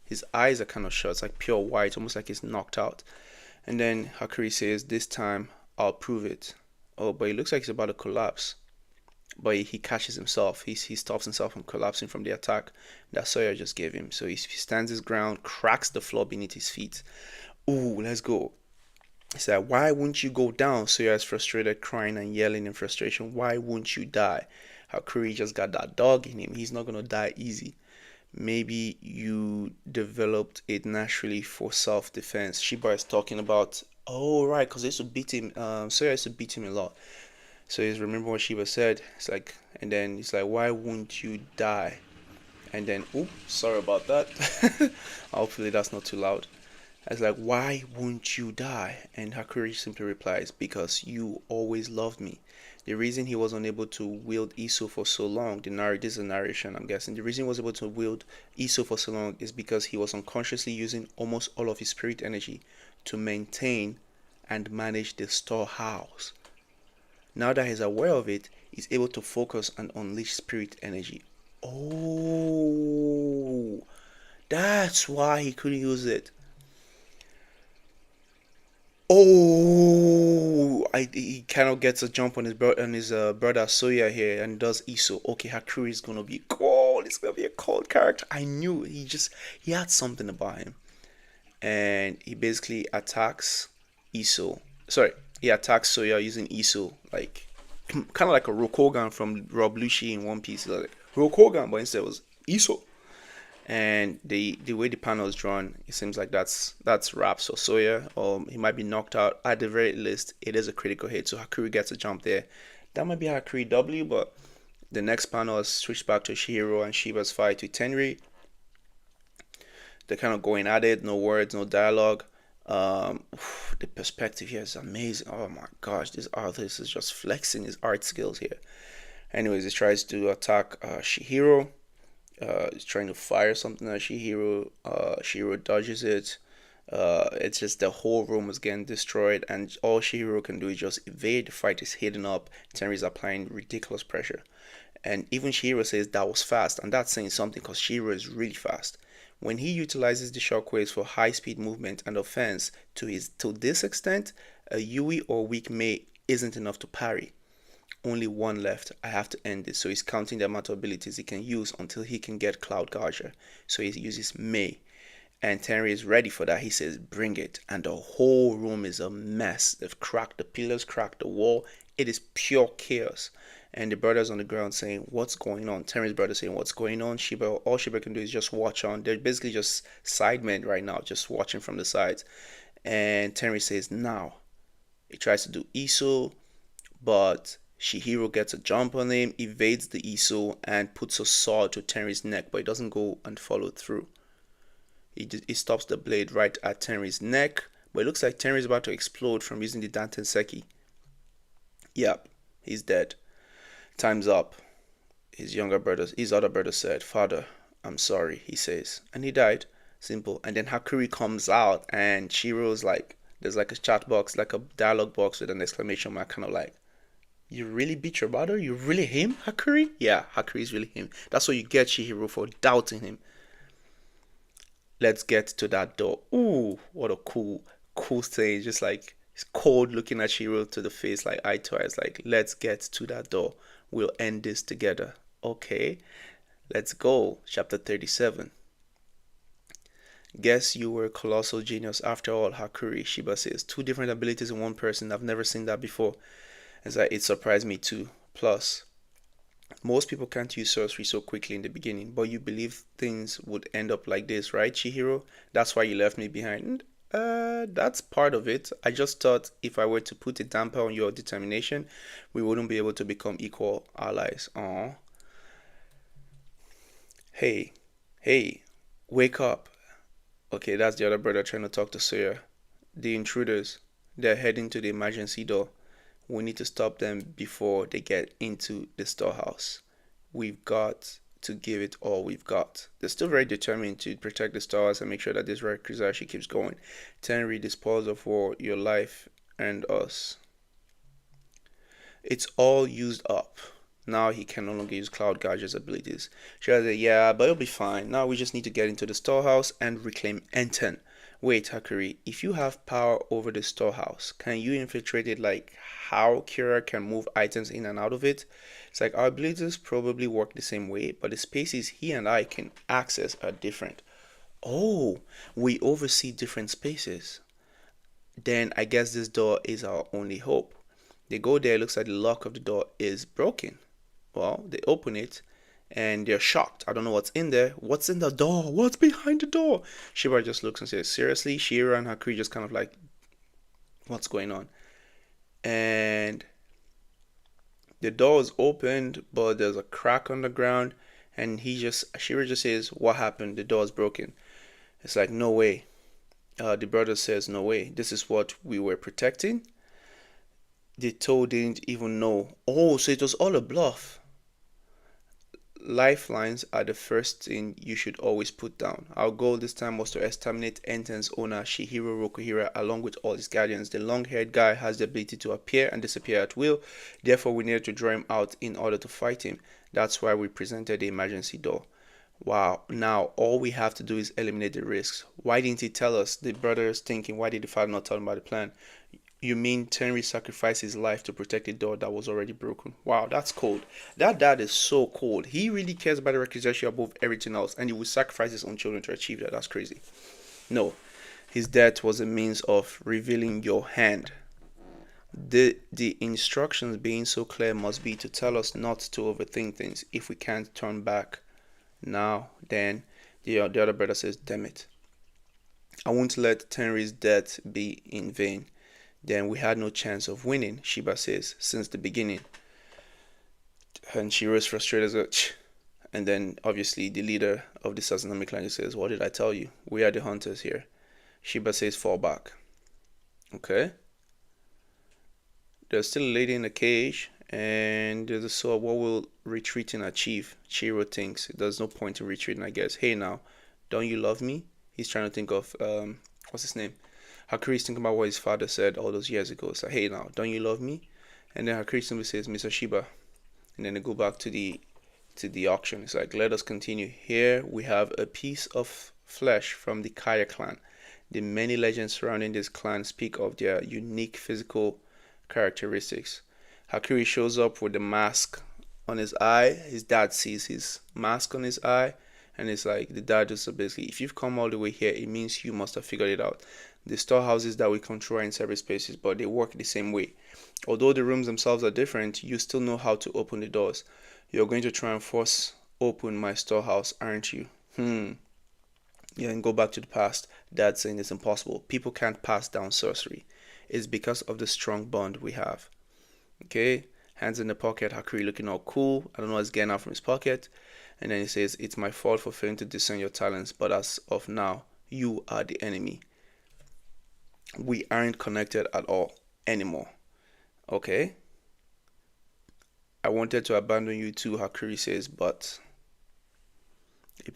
[SPEAKER 1] his eyes are kind of shut, it's like pure white, almost like he's knocked out. And then Hakuri says, "This time I'll prove it." Oh, but it looks like he's about to collapse. But he catches himself. He stops himself from collapsing from the attack that Sawyer just gave him. So he stands his ground, cracks the floor beneath his feet. Ooh, let's go. He said, "Why won't you go down?" Sawyer is frustrated, crying and yelling in frustration. "Why won't you die?" Hakuri just got that dog in him. He's not gonna die easy. Maybe you developed it naturally for self-defense. Shiba is talking about, oh right, because they used to beat him. Sawyer used to beat him a lot. So he's remember what Shiba said. It's like, and then he's like, "Why won't you die?" And then, oh, sorry about that. Hopefully that's not too loud. I was like, "Why won't you die?" And Hakuri simply replies, "Because you always loved me." The reason he was unable to wield Iso for so long, this is a narration, I'm guessing. The reason he was able to wield Iso for so long is because he was unconsciously using almost all of his spirit energy to maintain and manage the storehouse. Now that he's aware of it, he's able to focus and unleash spirit energy. Oh, that's why he couldn't use it. Oh, he kind of gets a jump on his brother Soya here and does Iso. Okay, Hakuri is gonna be cold. It's gonna be a cold character. I knew he had something about him, and he basically attacks Iso. Sorry, he attacks Soya using Iso, like kind of like a Rokogan from Rob Lucci in One Piece. Like Rokogan, but instead it was Iso. And the way the panel is drawn, it seems like that's wraps for Sawyer. He might be knocked out. At the very least, it is a critical hit, so Hakuri gets a jump there. That might be Hakuri W, but the next panel is switched back to Shihiro and Shiba's fight with Tenri. They're kind of going at it, no words, no dialogue. The perspective here is amazing. Oh my gosh, this artist is just flexing his art skills here. Anyways, he tries to attack Shihiro. He's trying to fire something at Shihiro. Shihiro dodges it. It's just the whole room is getting destroyed, and all Shihiro can do is just evade. The fight is heating up. Tenry's applying ridiculous pressure. And even Shihiro says that was fast, and that's saying something because Shihiro is really fast. When he utilizes the shockwaves for high speed movement and offense to this extent, a Yui or weak Mei isn't enough to parry. Only one left. I have to end this. So he's counting the amount of abilities he can use until he can get Cloud Gouger. So he uses Mei. And Tenry is ready for that. He says, "Bring it." And the whole room is a mess. They've cracked the pillars, cracked the wall. It is pure chaos. And the brothers on the ground saying, "What's going on?" Tenry's brother saying, "What's going on?" All Shiba can do is just watch on. They're basically just sidemen right now, just watching from the sides. And Tenry says, "Now." He tries to do Iso, but Shihiro gets a jump on him, evades the Iso, and puts a sword to Tenry's neck, but he doesn't go and follow through. He stops the blade right at Tenry's neck, but it looks like Tenry's about to explode from using the Dantenseki. Yep, he's dead. Time's up. His other brother said, "Father, I'm sorry," he says. And he died. Simple. And then Hakuri comes out, and Shiro's like, there's like a chat box, like a dialogue box with an exclamation mark, kind of like, "You really beat your brother? You really him, Hakuri?" Yeah, Hakuri is really him. That's what you get Shihiro for doubting him. Let's get to that door. Ooh, what a cool thing. Just like he's cold looking at Shihiro to the face, like eye to eye. It's like, let's get to that door. We'll end this together. Okay, let's go. Chapter 37. "Guess you were a colossal genius after all, Hakuri," Shiba says. "Two different abilities in one person. I've never seen that before." It's like, it surprised me too. Plus, most people can't use sorcery so quickly in the beginning, but you believe things would end up like this, right, Chihiro? That's why you left me behind. That's part of it. I just thought if I were to put a damper on your determination, we wouldn't be able to become equal allies. Aw. Hey, hey, wake up. Okay, that's the other brother trying to talk to Sawyer. The intruders. They're heading to the emergency door. We need to stop them before they get into the storehouse. We've got to give it all we've got. They're still very determined to protect the stars and make sure that this record actually keeps going. Tenri, the spoils of war, your life and us. It's all used up. Now he can no longer use Cloud Gadget's abilities. She said, yeah, but it'll be fine. Now we just need to get into the storehouse and reclaim Enten. Wait, Hakuri, if you have power over the storehouse, can you infiltrate it like how Kira can move items in and out of it? It's like our abilities probably work the same way, but the spaces he and I can access are different. Oh, we oversee different spaces. Then I guess this door is our only hope. They go there, it looks like the lock of the door is broken. Well, they open it and they're shocked. I don't know what's in there. What's in the door? What's behind the door? Shiba just looks and says, seriously? Shira and Hakuri just kind of like, what's going on? And the door is opened, but there's a crack on the ground. And Shira just says, what happened? The door is broken. It's like, no way. The brother says, no way. This is what we were protecting. The toad didn't even know. Oh, so it was all a bluff. Lifelines are the first thing you should always put down. Our goal this time was to exterminate Enten's owner, Shihiro Rokuhira, along with all his guardians. The long-haired guy has the ability to appear and disappear at will. Therefore, we needed to draw him out in order to fight him. That's why we presented the emergency door. Wow, now all we have to do is eliminate the risks. Why didn't he tell us? The brother is thinking, why did the father not tell him about the plan? You mean Tenry sacrificed his life to protect a door that was already broken? Wow, that's cold. That dad is so cold. He really cares about the Rekizashi above everything else, and he would sacrifice his own children to achieve that. That's crazy. No, his death was a means of revealing your hand. The instructions being so clear must be to tell us not to overthink things. If we can't turn back now, then the other brother says, damn it. I won't let Tenry's death be in vain. Then we had no chance of winning, Shiba says, since the beginning. And she was frustrated as and then obviously the leader of the Sazanami clan just says, what did I tell you? We are the hunters here. Shiba says, fall back. Okay. There's still a lady in the cage, and there's a sword. What will retreating achieve? Chiro thinks. There's no point in retreating, I guess. Hey now, don't you love me? He's trying to think of what's his name? Hakuri's thinking about what his father said all those years ago. It's like, hey now, don't you love me? And then Hakuri simply says, Mr. Shiba. And then they go back to the auction. It's like, let us continue. Here we have a piece of flesh from the Kaya clan. The many legends surrounding this clan speak of their unique physical characteristics. Hakuri shows up with the mask on his eye. His dad sees his mask on his eye, and it's like the dad just basically, if you've come all the way here, it means you must have figured it out. The storehouses that we control are in separate spaces, but they work the same way. Although the rooms themselves are different, you still know how to open the doors. You're going to try and force open my storehouse, aren't you? Yeah, and go back to the past. Dad saying it's impossible. People can't pass down sorcery. It's because of the strong bond we have. Okay, hands in the pocket, Hakuri looking all cool. I don't know what's getting out from his pocket. And then he says, it's my fault for failing to discern your talents, but as of now, you are the enemy. We aren't connected at all anymore. Okay? I wanted to abandon you too, Hakuri says, but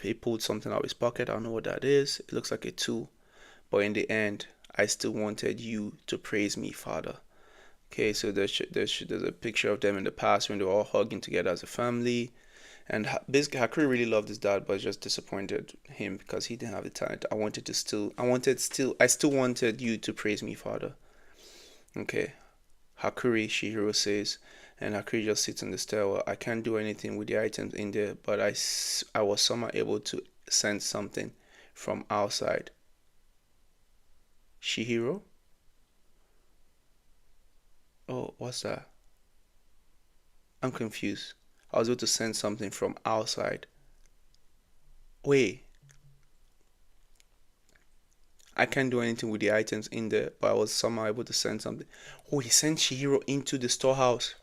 [SPEAKER 1] he pulled something out of his pocket. I don't know what that is. It looks like a tool. But in the end, I still wanted you to praise me, Father. Okay, so there's a picture of them in the past when they were all hugging together as a family. And basically, Hakuri really loved his dad, but just disappointed him because he didn't have the talent. I still wanted you to praise me, Father. Okay, Hakuri, Shihiro says, and Hakuri just sits in the stairwell. I can't do anything with the items in there, but I was somehow able to sense something from outside. Shihiro? Oh, what's that? I'm confused. I was able to sense something from outside. Wait. I can't do anything with the items in there, but I was somehow able to sense something. Oh, he sent Shihiro into the storehouse.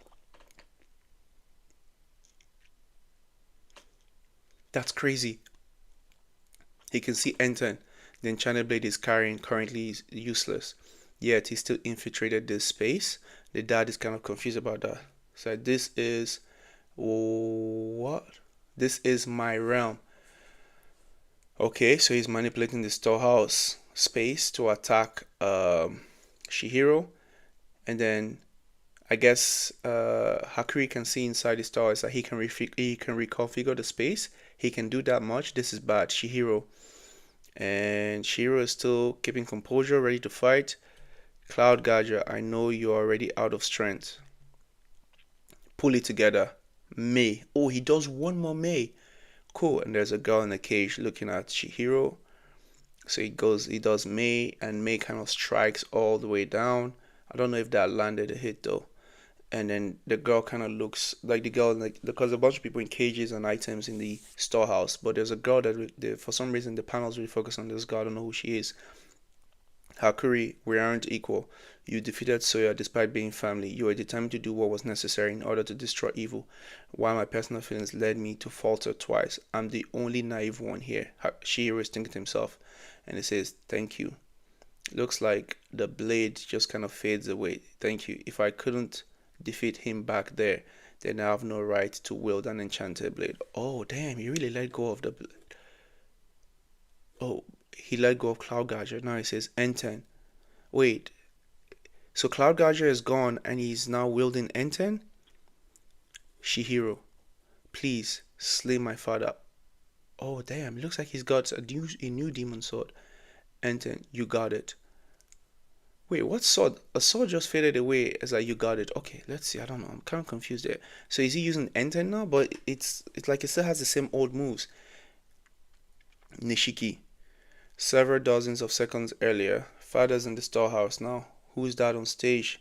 [SPEAKER 1] That's crazy. He can see Enten. The enchanted blade he's carrying currently is useless. Yet he still infiltrated this space. The dad is kind of confused about that. So this is what? This is my realm. Okay, so he's manipulating the storehouse space to attack Shihiro, and then I guess Hakuri can see inside the storehouse that he can reconfigure the space. He can do that much. This is bad, Shihiro. And Shihiro is still keeping composure, ready to fight. Cloud Gadger, I know you're already out of strength. Pull it together. May. Oh, he does one more May. Cool. And there's a girl in a cage looking at Shihiro. So he does May, and May kind of strikes all the way down. I don't know if that landed a hit though. And then the girl kind of looks like the girl, like because a bunch of people in cages and items in the storehouse, but there's a girl that for some reason the panels really focus on this girl. I don't know who she is. Hakuri, we aren't equal. You defeated Soya despite being family. You were determined to do what was necessary in order to destroy evil, while my personal feelings led me to falter twice. I'm the only naive one here. Shihiro is thinking to himself, and he says, "Thank you." Looks like the blade just kind of fades away. Thank you. If I couldn't defeat him back there, then I have no right to wield an enchanted blade. Oh, damn, he really let go of the. Oh, he let go of Cloud Gadget. Now he says N10. Wait, so Cloud Gadget is gone and he's now wielding N10? Shihiro, please slay my father. Oh, damn, it looks like he's got a new demon sword. N10, you got it. Wait, what sword? A sword just faded away as like you got it. Okay, let's see. I don't know. I'm kind of confused there. So is he using N10 now? But it's like it still has the same old moves. Nishiki. Several dozens of seconds earlier. Father's in the storehouse now. Who's that on stage?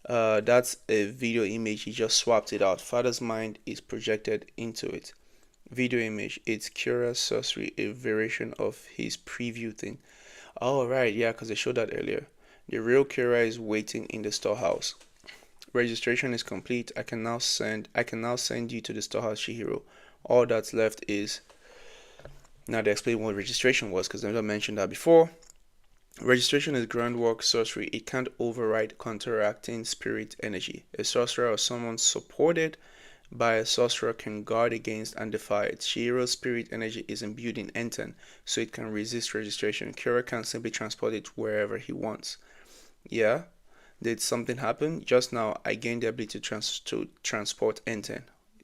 [SPEAKER 1] That's a video image. He just swapped it out. Father's mind is projected into it. Video image. It's Kira's sorcery, a variation of his preview thing. Oh, right. Yeah, because they showed that earlier. The real Kira is waiting in the storehouse. Registration is complete. I can now send you to the storehouse, Shihiro. All that's left is now they explain what registration was because I never mentioned that before. Registration is groundwork sorcery. It can't override counteracting spirit energy. A sorcerer or someone supported by a sorcerer can guard against and defy it. Shihiro's spirit energy is imbued in Enten, so it can resist registration. Kira can simply transport it wherever he wants. Yeah? Did something happen? Just now, I gained the ability to transport Enten.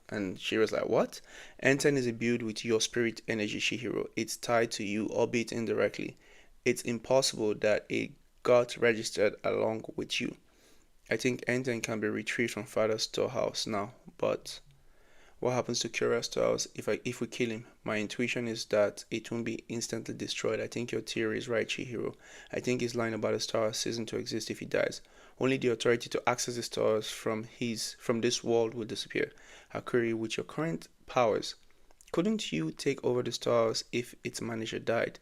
[SPEAKER 1] And Shihiro's like, what? Enten is imbued with your spirit energy, Shihiro. It's tied to you, albeit indirectly. It's impossible that it got registered along with you. I think Enten can be retrieved from Father's storehouse now, but what happens to Kira's storehouse if we kill him? My intuition is that it won't be instantly destroyed. I think your theory is right, Chihiro. I think his line about the storehouse ceasing to exist if he dies. Only the authority to access the storehouse from this world will disappear. Hakuri, with your current powers, couldn't you take over the storehouse if its manager died?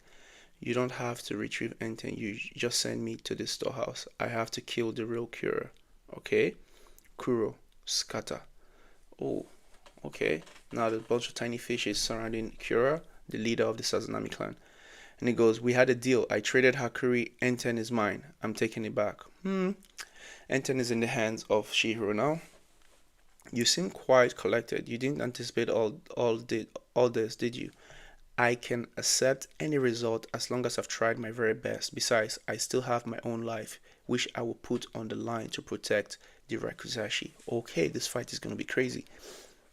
[SPEAKER 1] You don't have to retrieve anything. You just send me to the storehouse. I have to kill the real Kira. Okay? Kuro, scatter. Oh, okay. Now there's a bunch of tiny fishes surrounding Kira, the leader of the Sazanami clan. And he goes, we had a deal. I traded Hakuri. Enten is mine. I'm taking it back. Enten is in the hands of Shihiro now. You seem quite collected. You didn't anticipate all this, did you? I can accept any result as long as I've tried my very best. Besides, I still have my own life, which I will put on the line to protect the Rakuzashi. Okay, this fight is going to be crazy.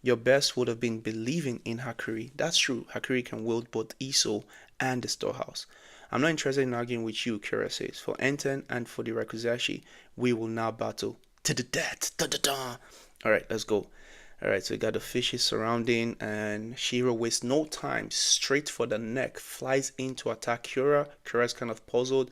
[SPEAKER 1] Your best would have been believing in Hakuri. That's true. Hakuri can wield both Iso and the storehouse. I'm not interested in arguing with you, Kira says. For Enten and for the Rakuzashi, we will now battle to the death. Da-da-da. Alright, let's go. Alright, so we got the fishes surrounding, and Shihiro wastes no time, straight for the neck, flies in to attack Kira. Kira's kind of puzzled.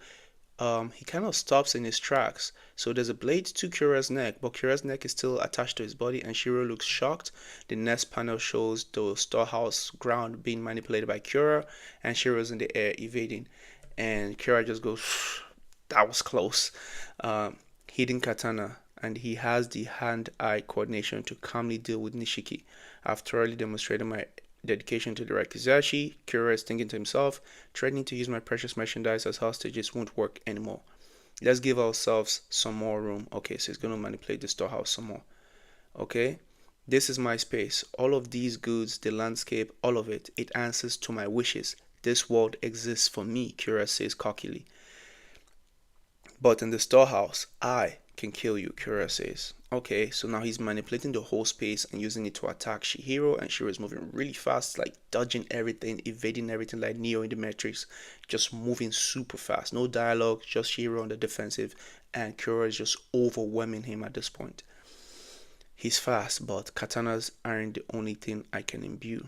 [SPEAKER 1] He kind of stops in his tracks. So there's a blade to Kira's neck, but Kira's neck is still attached to his body, and Shihiro looks shocked. The next panel shows the storehouse ground being manipulated by Kira, and Shihiro's in the air evading. And Kira just goes, that was close. Hidden katana. And he has the hand-eye coordination to calmly deal with Nishiki. I've thoroughly demonstrated my dedication to the Rakuzashi. Kira is thinking to himself, threatening to use my precious merchandise as hostages won't work anymore. Let's give ourselves some more room. Okay, so it's going to manipulate the storehouse some more. Okay, this is my space. All of these goods, the landscape, all of it, it answers to my wishes. This world exists for me, Kira says cockily. But in the storehouse, I can kill you, Kira says. Okay, so now he's manipulating the whole space and using it to attack Shihiro, and Shihiro is moving really fast, like dodging everything, evading everything like Neo in the Matrix, just moving super fast. No dialogue, just Shihiro on the defensive, and Kira is just overwhelming him at this point. He's fast, but katanas aren't the only thing I can imbue.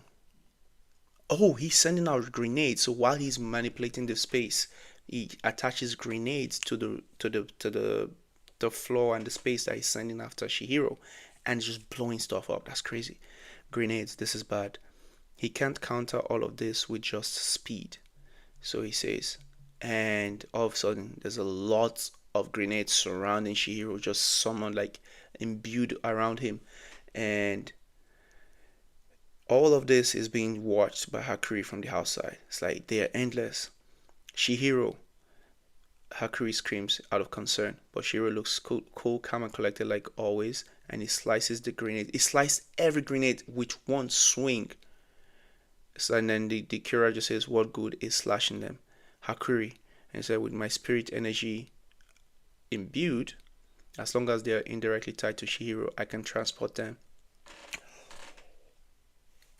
[SPEAKER 1] Oh, he's sending out grenades. So while he's manipulating the space, he attaches grenades to the floor and the space that he's sending after Shihiro, and just blowing stuff up. That's crazy. Grenades. This is bad. He can't counter all of this with just speed. So he says, and all of a sudden, there's a lot of grenades surrounding Shihiro, just someone like imbued around him, and all of this is being watched by Hakuri from the outside. It's like they are endless. Shihiro, Hakuri screams out of concern, but Shihiro looks cool, calm, and collected like always, and he slices the grenade. He sliced every grenade with one swing. So, and then the Kira just says, "What good is slashing them?" Hakuri, and he said, "With my spirit energy imbued, as long as they are indirectly tied to Shihiro, I can transport them."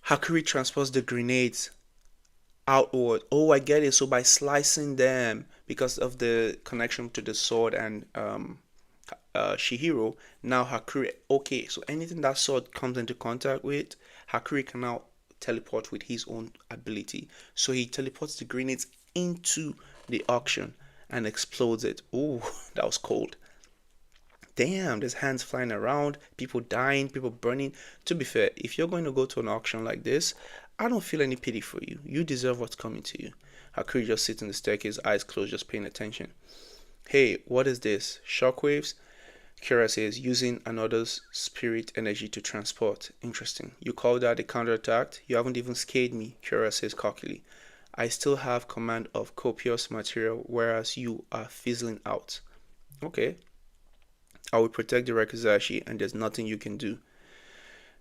[SPEAKER 1] Hakuri transports the grenades outward. Oh, I get it. So by slicing them, because of the connection to the sword and Shihiro, now Hakuri. Okay, so anything that sword comes into contact with, Hakuri can now teleport with his own ability. So he teleports the grenades into the auction and explodes it. Oh, that was cold. Damn, there's hands flying around, people dying, people burning. To be fair, if you're going to go to an auction like this, I don't feel any pity for you. You deserve what's coming to you. Hakuri just sits in the staircase, eyes closed, just paying attention. Hey, what is this? Shockwaves? Kira says, using another's spirit energy to transport. Interesting. You call that a counterattack? You haven't even scared me, Kira says cockily. I still have command of copious material, whereas you are fizzling out. Okay. I will protect the Rakuzashi, and there's nothing you can do.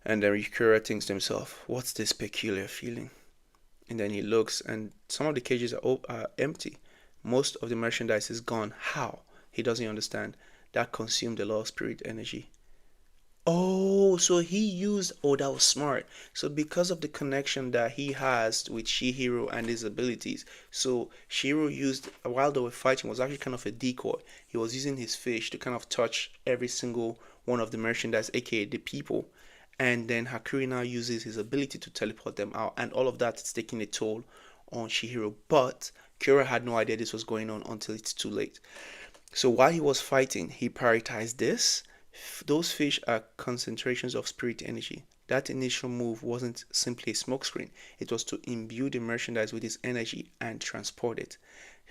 [SPEAKER 1] And then Rikura thinks to himself, what's this peculiar feeling? And then he looks, and some of the cages are empty. Most of the merchandise is gone. How? He doesn't understand. That consumed a lot of spirit energy. Oh, so he used. Oh, that was smart. So because of the connection that he has with Shihiro and his abilities, so Shihiro used while they were fighting was actually kind of a decoy. He was using his fish to kind of touch every single one of the merchandise, aka the people, and then Hakuri now uses his ability to teleport them out, and all of that is taking a toll on Shihiro. But Kira had no idea this was going on until it's too late. So while he was fighting, he prioritized this. Those fish are concentrations of spirit energy. That initial move wasn't simply a smokescreen, it was to imbue the merchandise with his energy and transport it.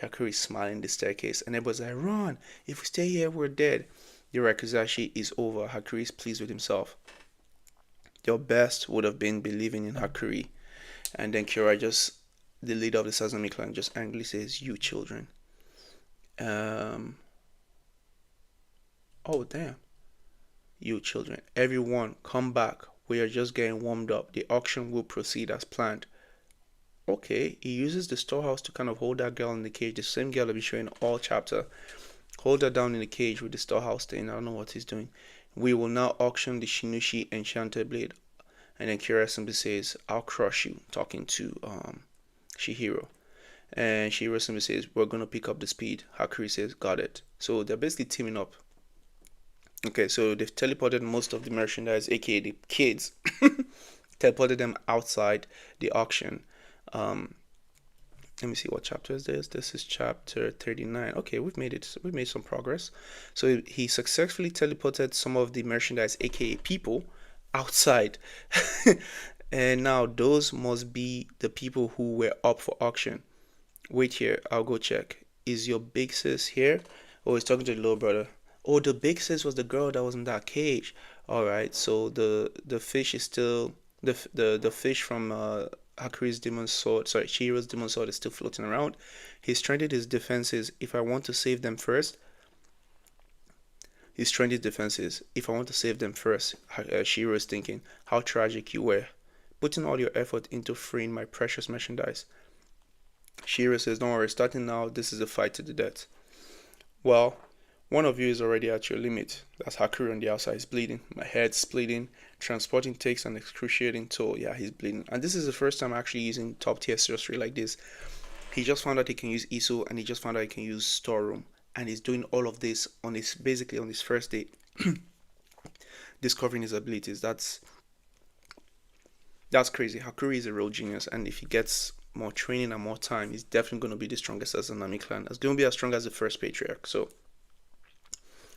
[SPEAKER 1] Hakuri is smiling in the staircase, and everyone's like, run! If we stay here, we're dead. The Rakuzashi is over. Hakuri is pleased with himself. Your best would have been believing in Hakuri. And then Kira just, the leader of the Sazami clan, just angrily says, you children. Oh, damn. You children, everyone, come back. We are just getting warmed up. The auction will proceed as planned. Okay, he uses the storehouse to kind of hold that girl in the cage. The same girl I've been showing all chapter. Hold her down in the cage with the storehouse thing. I don't know what he's doing. We will now auction the Shinushi Enchanted Blade. And then Kira simply says, I'll crush you, talking to Shihiro. And Shihiro simply says, we're going to pick up the speed. Hakuri says, got it. So they're basically teaming up. Okay, so they've teleported most of the merchandise, aka the kids, teleported them outside the auction. Let me see, what chapter is this? This is chapter 39. Okay, we've made it. We've made some progress. So he successfully teleported some of the merchandise, aka people, outside. And now those must be the people who were up for auction. Wait here, I'll go check. Is your big sis here? Oh, he's talking to the little brother. Oh, the big sis was the girl that was in that cage. All right, so the fish is still the fish from Hakuri's demon sword. Sorry, Chihiro's demon sword is still floating around. He's strengthened his defenses. If I want to save them first, His trendy defense is, if I want to save them first, Shiro is thinking, how tragic you were, putting all your effort into freeing my precious merchandise. Shiro says, don't worry, starting now, this is a fight to the death. Well, one of you is already at your limit. That's Hakury on the outside. He's bleeding. My head's bleeding. Transporting takes an excruciating toll. Yeah, he's bleeding. And this is the first time actually using top tier sorcery like this. He just found out he can use Iso, and he just found out he can use Storeroom. And he's doing all of this on his basically on his first day, discovering his abilities. That's crazy. Hakury is a real genius, and if he gets more training and more time, he's definitely going to be the strongest as an Nami clan. It's going to be as strong as the first patriarch. So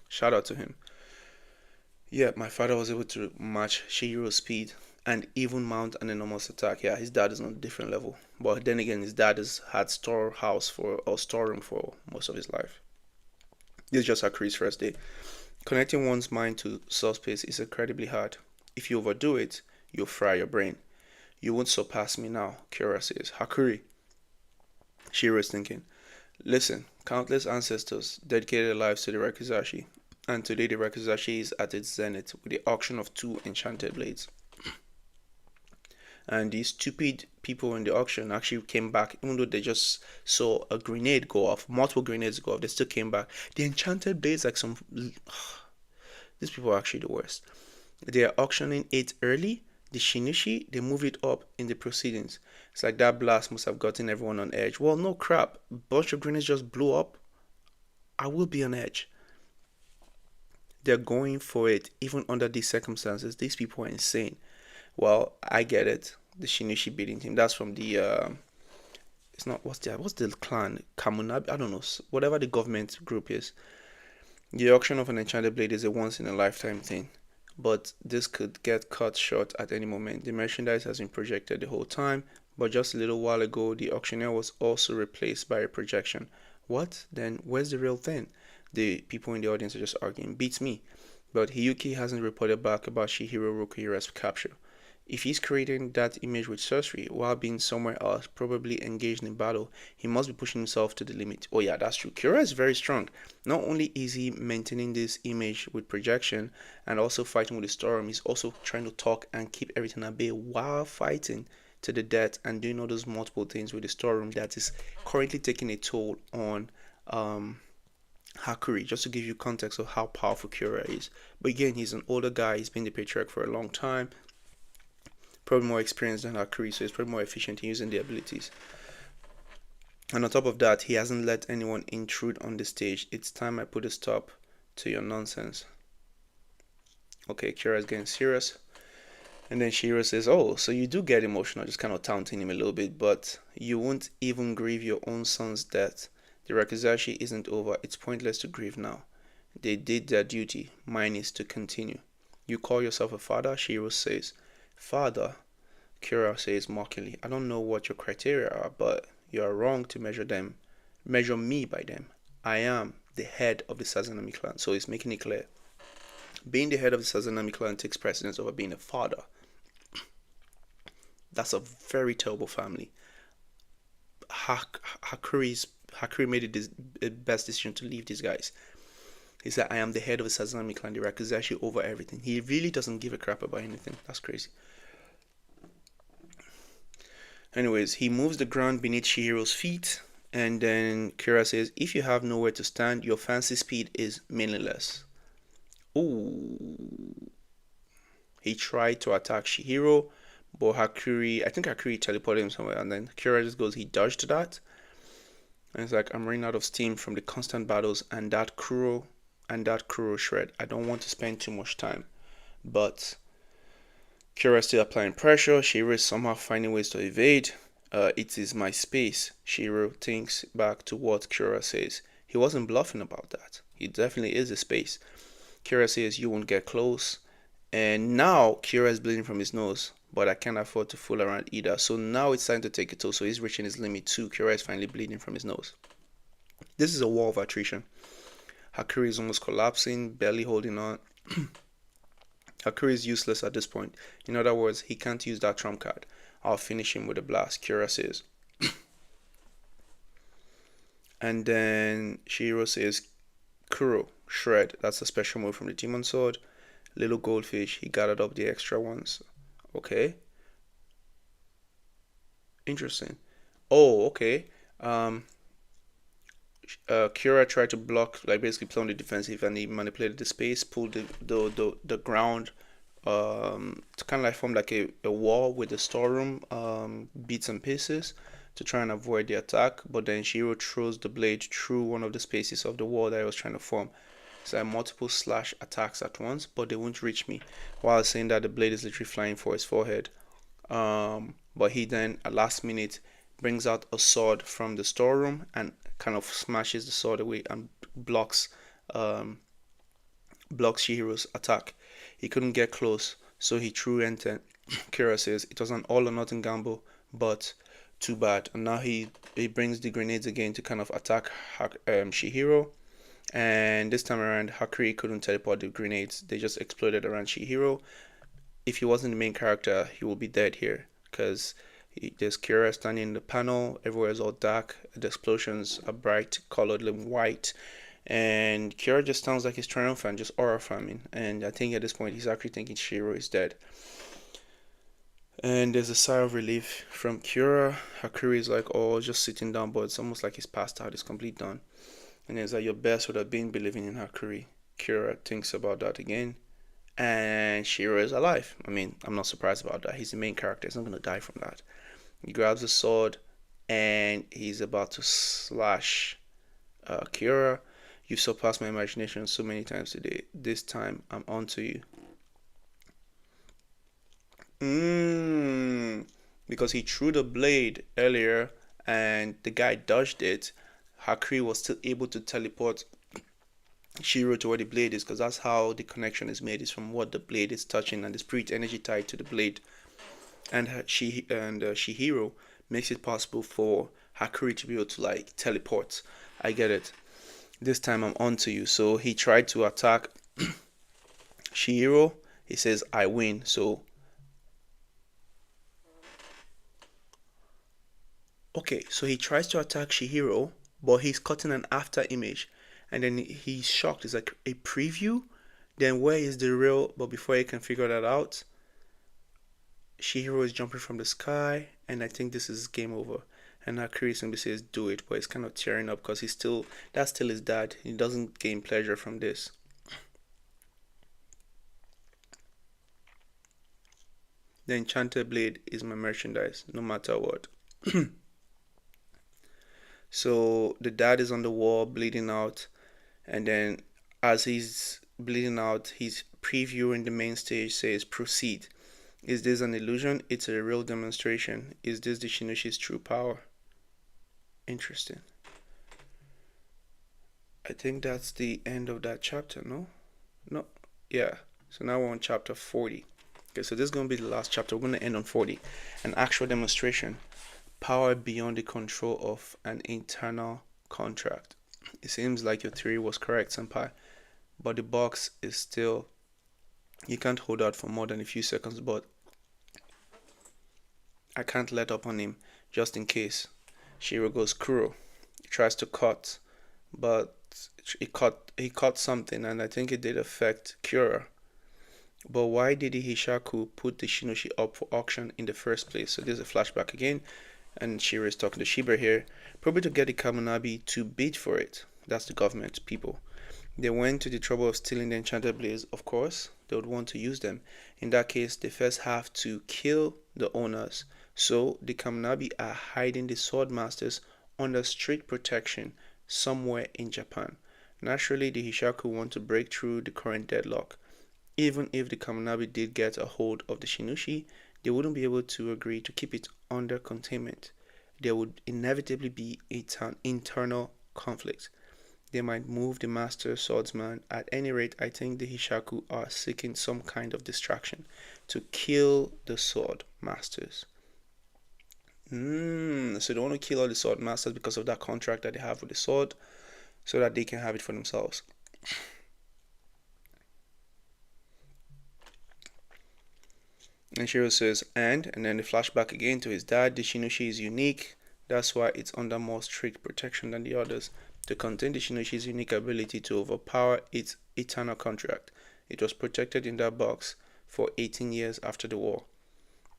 [SPEAKER 1] shout out to him. Yeah, my father was able to match Shihiro's speed and even mount an enormous attack. Yeah, his dad is on a different level. But then again, his dad has had storehouse for or storeroom for most of his life. This is just Hakury's first day. Connecting one's mind to subspace is incredibly hard. If you overdo it, you'll fry your brain. You won't surpass me now, Kira says. Hakuri. Shiro is thinking. Listen, countless ancestors dedicated their lives to the Rakuzashi, and today the Rakuzashi is at its zenith with the auction of two enchanted blades. And these stupid people in the auction actually came back, even though they just saw a grenade go off, multiple grenades go off, they still came back. The enchanted blades, like some. These people are actually the worst. They are auctioning it early. The Shinichi, they move it up in the proceedings. It's like that blast must have gotten everyone on edge. Well, no crap. A bunch of grenades just blew up. I will be on edge. They're going for it, even under these circumstances. These people are insane. Well, I get it. The Shinichi beating him. That's from the it's not what's the clan? Kamunabi? I don't know. Whatever the government group is. The auction of an enchanted blade is a once in a lifetime thing. But this could get cut short at any moment. The merchandise has been projected the whole time, but just a little while ago the auctioneer was also replaced by a projection. What? Then where's the real thing? The people in the audience are just arguing. Beats me. But Hiyuki hasn't reported back about Shihiro Rokuhira's capture. If he's creating that image with sorcery while being somewhere else, probably engaged in battle, he must be pushing himself to the limit. Oh yeah, that's true. Kira is very strong. Not only is he maintaining this image with projection and also fighting with the storm, he's also trying to talk and keep everything at bay while fighting to the death and doing all those multiple things with the storeroom that is currently taking a toll on Hakuri, just to give you context of how powerful Kira is. But again, he's an older guy, he's been the patriarch for a long time, probably more experienced than Hakuri, so he's probably more efficient in using the abilities. And on top of that, he hasn't let anyone intrude on the stage. It's time I put a stop to your nonsense. Okay, Kira's getting serious. And then Shiro says, oh, so you do get emotional, just kind of taunting him a little bit, but you won't even grieve your own son's death. The Rakuzashi isn't over. It's pointless to grieve now. They did their duty. Mine is to continue. You call yourself a father? Shiro says. Father? Kira says mockingly. I don't know what your criteria are, but you are wrong to measure me by them. I am the head of the Sazanami clan, so he's making it clear. Being the head of the Sazanami clan takes precedence over being a father. That's a very terrible family. Hakuri made the best decision to leave these guys. He said, I am the head of the Sazanami clan, the Rakuzashi over everything. He really doesn't give a crap about anything. That's crazy. Anyways, he moves the ground beneath Shihiro's feet, and then Kira says, if you have nowhere to stand, your fancy speed is meaningless. Ooh. He tried to attack Shihiro, but I think Hakuri teleported him somewhere, and then Kira just goes, he dodged that. And it's like, I'm running out of steam from the constant battles and that Kuro shred. I don't want to spend too much time. But Kira is still applying pressure. Shiro is somehow finding ways to evade. It is my space. Shiro thinks back to what Kira says. He wasn't bluffing about that. He definitely is a space. Kira says, you won't get close. And now Kira is bleeding from his nose, but I can't afford to fool around either. So now it's time to take it toll. So he's reaching his limit too. Kira is finally bleeding from his nose. This is a war of attrition. Hakuri is almost collapsing, barely holding on. Hakuri is useless at this point. In other words, he can't use that trump card. I'll finish him with a blast, Kira says. And then Shiro says, Kuro, Shred, that's a special move from the demon sword. Little goldfish, he gathered up the extra ones. Okay, interesting. Oh, okay. Um, Kira tried to block, like basically play on the defensive, and he manipulated the space, pulled the ground, to kind of like form like a wall with the storeroom bits and pieces to try and avoid the attack. But then Shiro throws the blade through one of the spaces of the wall that I was trying to form. So I had multiple slash attacks at once, but they won't reach me. While saying that the blade is literally flying for his forehead. But he then, at last minute, brings out a sword from the storeroom and kind of smashes the sword away and um, blocks Shihiro's attack. He couldn't get close, so he threw enter. Kira says it was an all or nothing gamble, but too bad. And now he brings the grenades again to kind of attack Shihiro. And this time around, Hakuri couldn't teleport the grenades; they just exploded around Shihiro. If he wasn't the main character, he would be dead here because there's Kira standing in the panel. Everywhere is all dark. The explosions are bright, colored white, and Kira just sounds like he's triumphant, just aura farming. And I think at this point he's actually thinking Shiro is dead. And there's a sigh of relief from Kira. Hakuri is like, oh, just sitting down, but it's almost like he's passed out. He's complete done. And it's like your best would have been believing in Hakuri. Kira thinks about that again, and Shiro is alive. I mean, I'm not surprised about that. He's the main character. He's not gonna die from that. He grabs the sword, and he's about to slash Kira. You surpassed my imagination so many times today. This time, I'm onto you. Because he threw the blade earlier, and the guy dodged it. Hakri was still able to teleport Shiro to where the blade is, because that's how the connection is made, is from what the blade is touching and the spirit energy tied to the blade. And Shihiro makes it possible for Hakuri to be able to like teleport. I get it. This time I'm onto you. So he tried to attack Shihiro. He says I win. So okay, so he tries to attack Shihiro, but he's cutting an after image, and then he's shocked. It's like a preview. Then where is the real? But before he can figure that out, Shihiro is jumping from the sky, and I think this is game over. And Hakuri simply says, "Do it," but he's kind of tearing up because that's still his dad. He doesn't gain pleasure from this. The enchanted blade is my merchandise, no matter what. So the dad is on the wall bleeding out, and then as he's bleeding out, he's previewing the main stage says proceed. Is this an illusion? It's a real demonstration. Is this the Shinushi's true power? Interesting. I think that's the end of that chapter, no? No. Yeah. So now we're on chapter 40. Okay, so this is going to be the last chapter. We're going to end on 40. An actual demonstration. Power beyond the control of an internal contract. It seems like your theory was correct, Senpai. But the box is still. You can't hold out for more than a few seconds, but I can't let up on him just in case. Shiro goes Kuro. He tries to cut, but he caught something, and I think it did affect Kura. But why did Hishaku put the Shinoshi up for auction in the first place? So there's a flashback again, and Shiro is talking to Shiba here, probably to get the Kamunabi to bid for it. That's the government people. They went to the trouble of stealing the enchanted blades, of course. They would want to use them. In that case, they first have to kill the owners. So the Kamunabi are hiding the sword masters under strict protection somewhere in Japan. Naturally, the Hishaku want to break through the current deadlock. Even if the Kamunabi did get a hold of the Shinushi, they wouldn't be able to agree to keep it under containment. There would inevitably be an internal conflict. They might move the master swordsman. At any rate, I think the Hishaku are seeking some kind of distraction to kill the sword masters. So they want to kill all the sword masters because of that contract that they have with the sword, so that they can have it for themselves. And Shiro says, and then the flashback again to his dad. The Shinushi is unique. That's why it's under more strict protection than the others. to contain the Shinoshi's unique ability to overpower its eternal contract. It was protected in that box for 18 years after the war.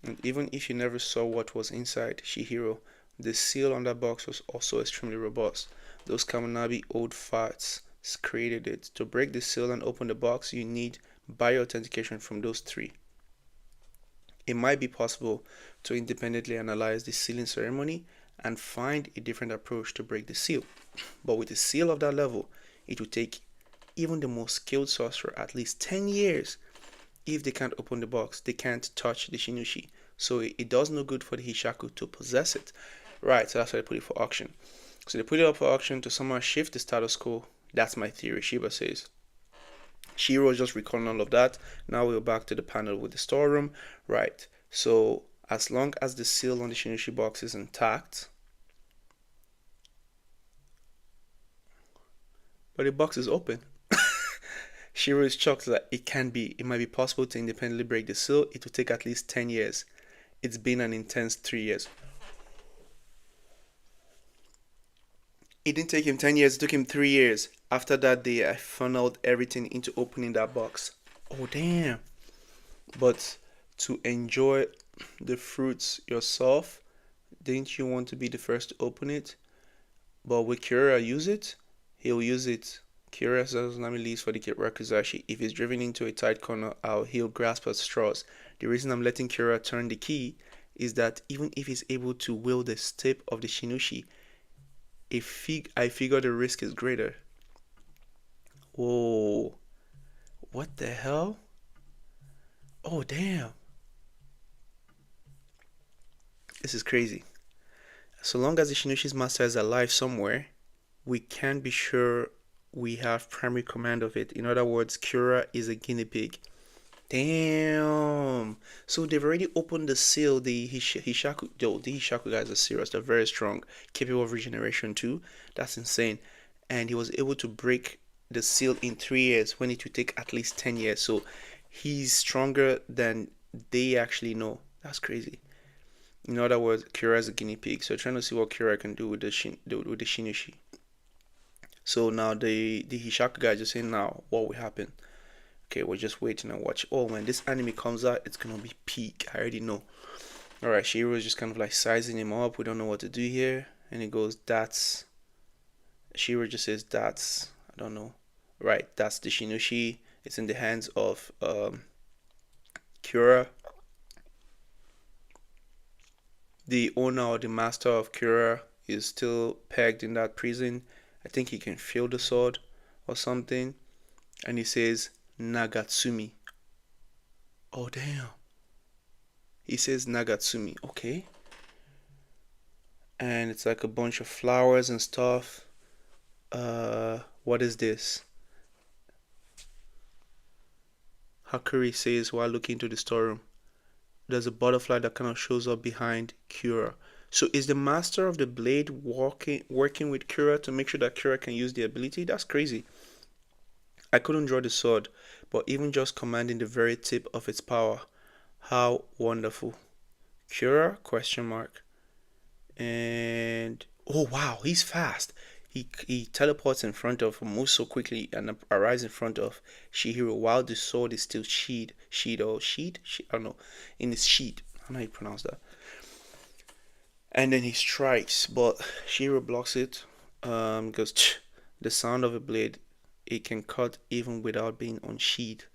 [SPEAKER 1] And even if you never saw what was inside, Shihiro, the seal on that box was also extremely robust. Those Kaminabi old farts created it. To break the seal and open the box, you need bioauthentication from those three. It might be possible to independently analyze the sealing ceremony and find a different approach to break the seal. But with a seal of that level, it would take even the most skilled sorcerer at least 10 years. If they can't open the box, they can't touch the Shinoshi. So it does no good for the Hishaku to possess it. Right, so that's why they put it for auction. So they put it up for auction to somehow shift the status quo. That's my theory, Shiba says. Shiro is just recalling all of that. Now we're back to the panel with the storeroom. Right, so as long as the seal on the Shinoshi box is intact, but the box is open. Shiro is shocked that it might be possible to independently break the seal. It will take at least 10 years. It's been an intense 3 years. It didn't take him 10 years, it took him 3 years. After that day, I funneled everything into opening that box. Oh, damn. But to enjoy the fruits yourself, didn't you want to be the first to open it? But will Kira use it? He'll use it. Kira Sazunami leaves for the Rakuzashi. If he's driven into a tight corner, he'll grasp at straws. The reason I'm letting Kira turn the key is that even if he's able to wield the tip of the Shinoshi, I figure the risk is greater. Whoa. What the hell? Oh, damn. This is crazy. So long as the Shinoshi's master is alive somewhere, we can be sure we have primary command of it. In other words, Kira is a guinea pig. Damn. So they've already opened the seal. The Hishaku guys are serious. They're very strong, capable of regeneration too. That's insane. And he was able to break the seal in 3 years when it would take at least 10 years. So he's stronger than they actually know. That's crazy. In other words, Kira is a guinea pig. So trying to see what Kira can do with the Shinoshi. So now the Hishaku guys are saying now what will happen. Okay, we're just waiting and watch. Oh, when this anime comes out, it's gonna be peak. I already know. Alright, Shiro is just kind of like sizing him up. We don't know what to do here. And he goes, that's... Shiro just says, that's... I don't know. Right, that's the Shinoshi. It's in the hands of Kira. The owner or the master of Kira is still pegged in that prison. I think he can feel the sword or something. And he says, Nagatsumi. Oh, damn. He says Nagatsumi. Okay. And it's like a bunch of flowers and stuff. What is this? Hakuri says while looking into the storeroom. There's a butterfly that kind of shows up behind Kira. So is the master of the blade working with Kira to make sure that Kira can use the ability? That's crazy. I couldn't draw the sword, but even just commanding the very tip of its power, how wonderful. Kira? Question mark. And oh wow, he's fast. He teleports in front of, moves so quickly, and arrives in front of Shihiro while the sword is still sheathed. I don't know, in his sheath. I don't know how you pronounce that. And then he strikes, but Shihiro blocks it. Because the sound of a blade, it can cut even without being unsheathed.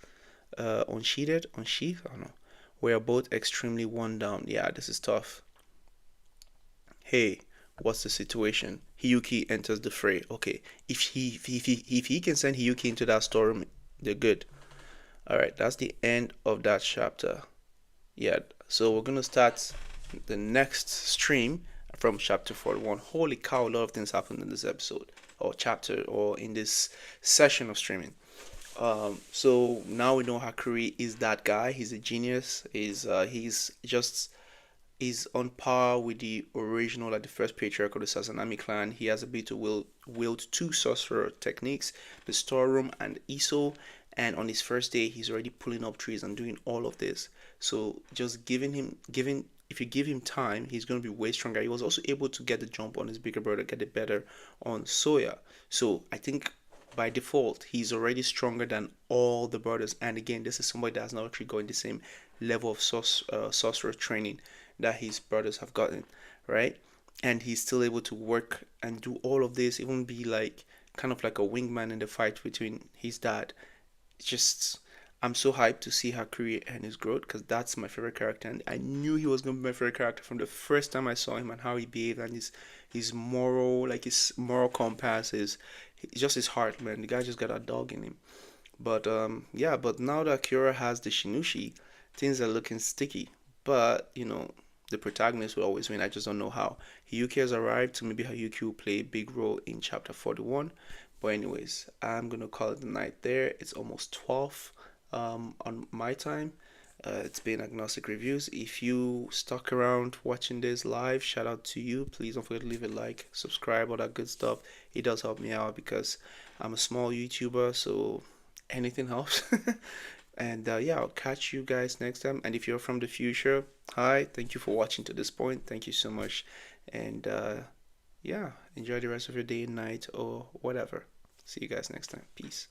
[SPEAKER 1] Unsheathed? Unsheathed? I don't know. We are both extremely worn down. Yeah, this is tough. Hey, what's the situation? Hiyuki enters the fray. Okay, if he can send Hiyuki into that storeroom, they're good. All right, that's the end of that chapter. Yeah, so we're gonna start the next stream from chapter 41. Holy cow, a lot of things happened in this episode or chapter or in this session of streaming. So now we know Hakuri is that guy. He's a genius. He's on par with the original, like the first patriarch of the Sazanami clan. He has a ability to wield two sorcerer techniques, the storeroom and Iso. And on his first day, he's already pulling up trees and doing all of this. So just giving if you give him time, he's going to be way stronger. He was also able to get the jump on his bigger brother, get it better on Soya. So I think by default, he's already stronger than all the brothers. And again, this is somebody that's not actually going the same level of sorcerer training that his brothers have gotten, right? And he's still able to work and do all of this, even be like kind of like a wingman in the fight between his dad. It's just I'm so hyped to see her career and his growth because that's my favorite character, and I knew he was gonna be my favorite character from the first time I saw him and how he behaved and his moral like his moral compass is just his heart, man. The guy just got a dog in him. But yeah, but now that Kira has the Shinushi, things are looking sticky. But the protagonist will always win. I just don't know how. Hiyuki has arrived, so maybe Hiyuki will play a big role in chapter 41. But anyways, I'm gonna call it the night there. It's almost 12 on my time. It's been Agnostic Reviews. If you stuck around watching this live, shout out to you. Please don't forget to leave a like, subscribe, all that good stuff. It does help me out because I'm a small YouTuber, so anything helps. And yeah, I'll catch you guys next time. And if you're from the future, hi, thank you for watching to this point. Thank you so much. And yeah, enjoy the rest of your day, night, or whatever. See you guys next time. Peace.